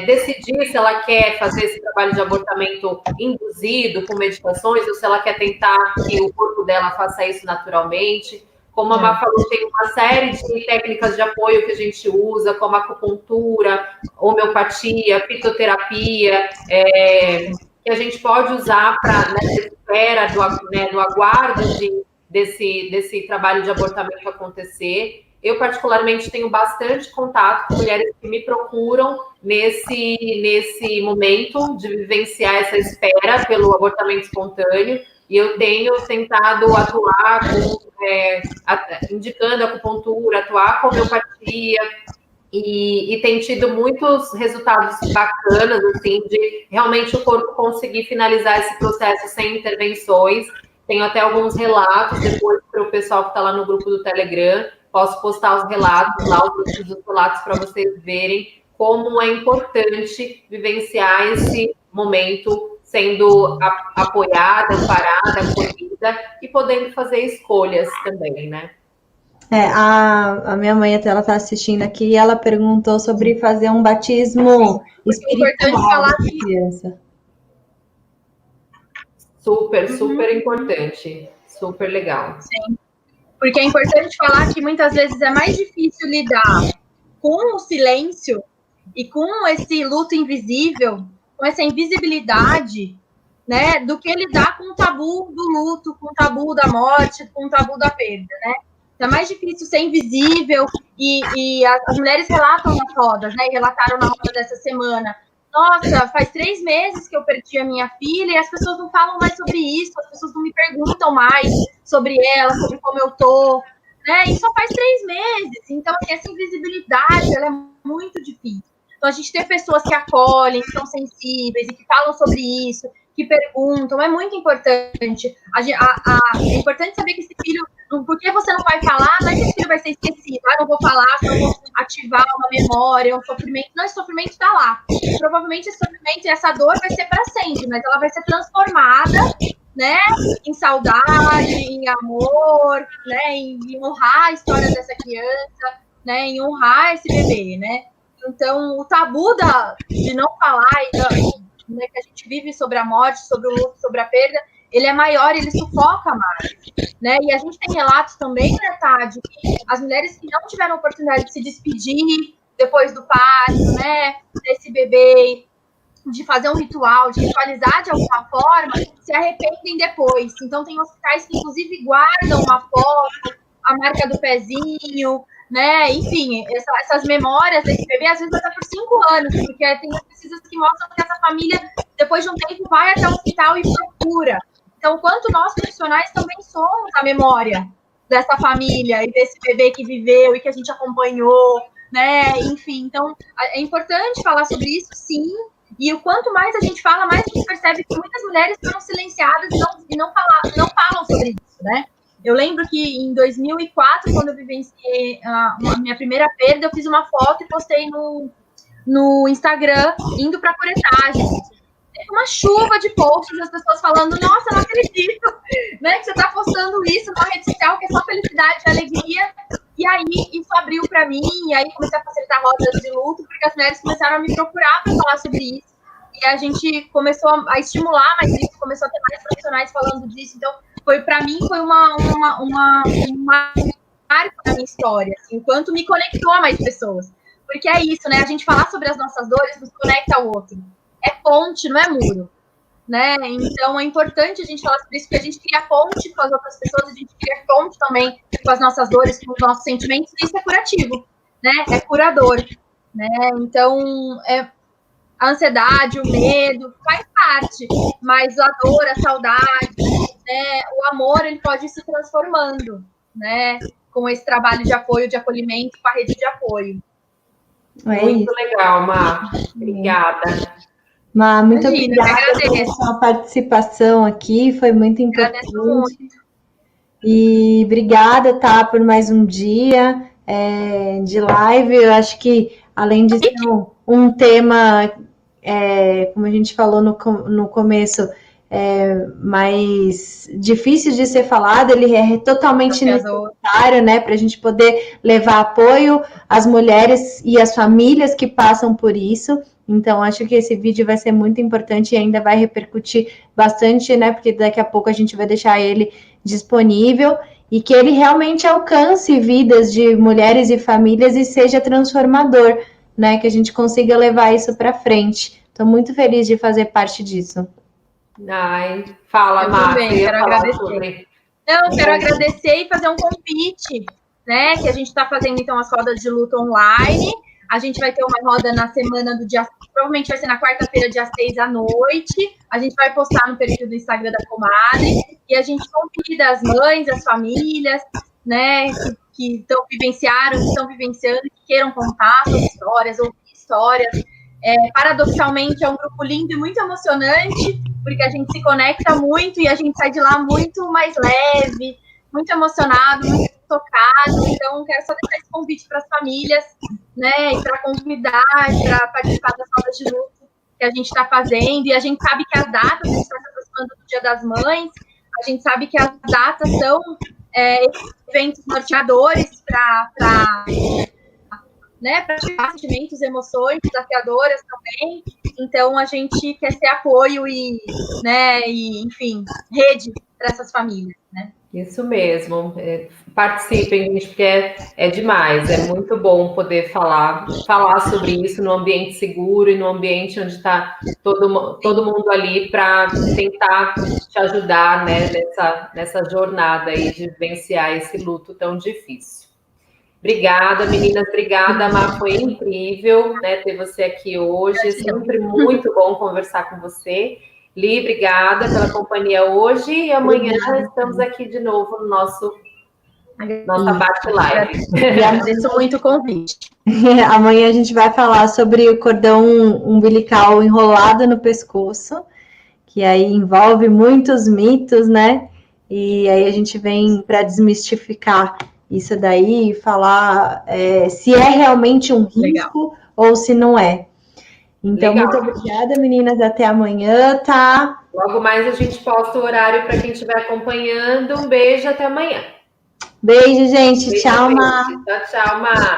decidir se ela quer fazer esse trabalho de abortamento induzido, com medicações, ou se ela quer tentar que o corpo dela faça isso naturalmente. Como a Má falou, tem uma série de técnicas de apoio que a gente usa, como acupuntura, homeopatia, fitoterapia, que a gente pode usar para, nessa espera do aguardo desse trabalho de abortamento acontecer. Eu, particularmente, tenho bastante contato com mulheres que me procuram nesse momento de vivenciar essa espera pelo abortamento espontâneo, e eu tenho tentado atuar indicando acupuntura, atuar com homeopatia, e tem tido muitos resultados bacanas, assim, de realmente o corpo conseguir finalizar esse processo sem intervenções. Tenho até alguns relatos depois para o pessoal que está lá no grupo do Telegram. Posso postar os relatos lá, os grupos dos relatos, para vocês verem como é importante vivenciar esse momento sendo apoiada, amparada, acolhida e podendo fazer escolhas também, né? A minha mãe até ela está assistindo aqui e ela perguntou sobre fazer um batismo espiritual da criança. Super importante. Super legal. Sim. Porque é importante falar que muitas vezes é mais difícil lidar com o silêncio e com esse luto invisível, com essa invisibilidade, né, do que lidar com o tabu do luto, com o tabu da morte, com o tabu da perda, né? Então, é mais difícil ser invisível e as mulheres relatam nas rodas, né? E relataram na roda dessa semana. Nossa, faz 3 meses que eu perdi a minha filha e as pessoas não falam mais sobre isso, as pessoas não me perguntam mais sobre ela, sobre como eu tô, né? E só faz 3 meses. Então, assim, essa invisibilidade, ela é muito difícil. Então, a gente ter pessoas que acolhem, que são sensíveis e que falam sobre isso, que perguntam, é muito importante. É importante saber que esse filho, por que você não vai falar, não é que esse filho vai ser esquecido, não vou falar, não vou ativar uma memória, um sofrimento. Não, esse sofrimento está lá. Provavelmente esse sofrimento e essa dor vai ser para sempre, mas ela vai ser transformada, né, em saudade, em amor, né, em honrar a história dessa criança, né, em honrar esse bebê, né. Então, o tabu de não falar, né, que a gente vive sobre a morte, sobre o luto, sobre a perda, ele é maior, ele sufoca mais, né? E a gente tem relatos também, né, Tá, de que as mulheres que não tiveram a oportunidade de se despedir depois do parto, né, desse bebê, de fazer um ritual, de ritualizar de alguma forma, se arrependem depois. Então, tem hospitais que, inclusive, guardam uma foto, a marca do pezinho, né? Enfim, essas memórias desse bebê, às vezes até por 5 anos, porque tem pesquisas que mostram que essa família, depois de um tempo, vai até o hospital e procura. Então, quanto nós profissionais também somos a memória dessa família e desse bebê que viveu e que a gente acompanhou, né? Enfim, então, é importante falar sobre isso, sim. E o quanto mais a gente fala, mais a gente percebe que muitas mulheres foram silenciadas e não falam sobre isso, né? Eu lembro que em 2004, quando eu vivenciei a minha primeira perda, eu fiz uma foto e postei no Instagram, indo para a curetagem. Teve uma chuva de posts, as pessoas falando, nossa, não acredito, né, que você está postando isso numa rede social, que é só felicidade e alegria. E aí, isso abriu para mim, e aí comecei a facilitar rodas de luto, porque as mulheres começaram a me procurar para falar sobre isso. E a gente começou a estimular mais isso, começou a ter mais profissionais falando disso. Então, para mim, foi uma marca na minha história, assim, enquanto me conectou a mais pessoas. Porque é isso, né? A gente falar sobre as nossas dores nos conecta ao outro. É ponte, não é muro, né? Então, é importante a gente falar sobre isso, porque a gente cria ponte com as outras pessoas, a gente cria ponte também com as nossas dores, com os nossos sentimentos, e isso é curativo, né? É curador, né? Então, a ansiedade, o medo, faz parte, mas a dor, a saudade, né, o amor, ele pode ir se transformando, né, com esse trabalho de apoio, de acolhimento, com a rede de apoio. Muito legal, Má. Obrigada. Má, muito obrigada pela sua participação aqui, foi muito importante. Agradeço muito. E obrigada, Tá, por mais um dia de live. Eu acho que, além de ser um tema, como a gente falou no começo, mais difícil de ser falado, ele é totalmente necessário, né, para a gente poder levar apoio às mulheres e às famílias que passam por isso. Então, acho que esse vídeo vai ser muito importante e ainda vai repercutir bastante, né, porque daqui a pouco a gente vai deixar ele disponível e que ele realmente alcance vidas de mulheres e famílias e seja transformador, né, que a gente consiga levar isso para frente. Estou muito feliz de fazer parte disso. Ai, fala, Má. Quero agradecer. Não, quero agradecer e fazer um convite, né? Que a gente está fazendo, então, as rodas de luta online. A gente vai ter uma roda na semana do dia... Provavelmente vai ser na quarta-feira, dia 6 à noite. A gente vai postar no perfil do Instagram da Comadre. E a gente convida as mães, as famílias, né? Que estão vivenciaram, que estão vivenciando, que queiram contar suas histórias, ouvir histórias. Paradoxalmente, é um grupo lindo e muito emocionante, porque a gente se conecta muito e a gente sai de lá muito mais leve, muito emocionado, muito tocado. Então, quero só deixar esse convite para as famílias, né, e para convidar, para participar das rodas de luto que a gente está fazendo. E a gente sabe que as datas, a gente está se aproximando do Dia das Mães, a gente sabe que as datas são eventos norteadores para né, para ativar sentimentos, emoções desafiadoras também. Então, a gente quer ser apoio e, né, e enfim, rede para essas famílias, né? Isso mesmo. Participem, gente, porque é demais. É muito bom poder falar sobre isso no ambiente seguro e no ambiente onde está todo mundo ali para tentar te ajudar, né, nessa jornada aí de vivenciar esse luto tão difícil. Obrigada, meninas. Obrigada, Má. Foi incrível, né, ter você aqui hoje. É sempre muito bom conversar com você. Li, obrigada pela companhia hoje. E amanhã estamos aqui de novo no nossa bate-live. Agradeço muito o convite. Amanhã a gente vai falar sobre o cordão umbilical enrolado no pescoço, que aí envolve muitos mitos, né? E aí a gente vem para desmistificar isso daí e falar se é realmente um risco ou se não é. Então, muito obrigada, meninas. Até amanhã, tá? Logo mais a gente posta o horário para quem estiver acompanhando. Um beijo, até amanhã. Beijo, gente. Beijo, tchau, Má. Tchau, Má.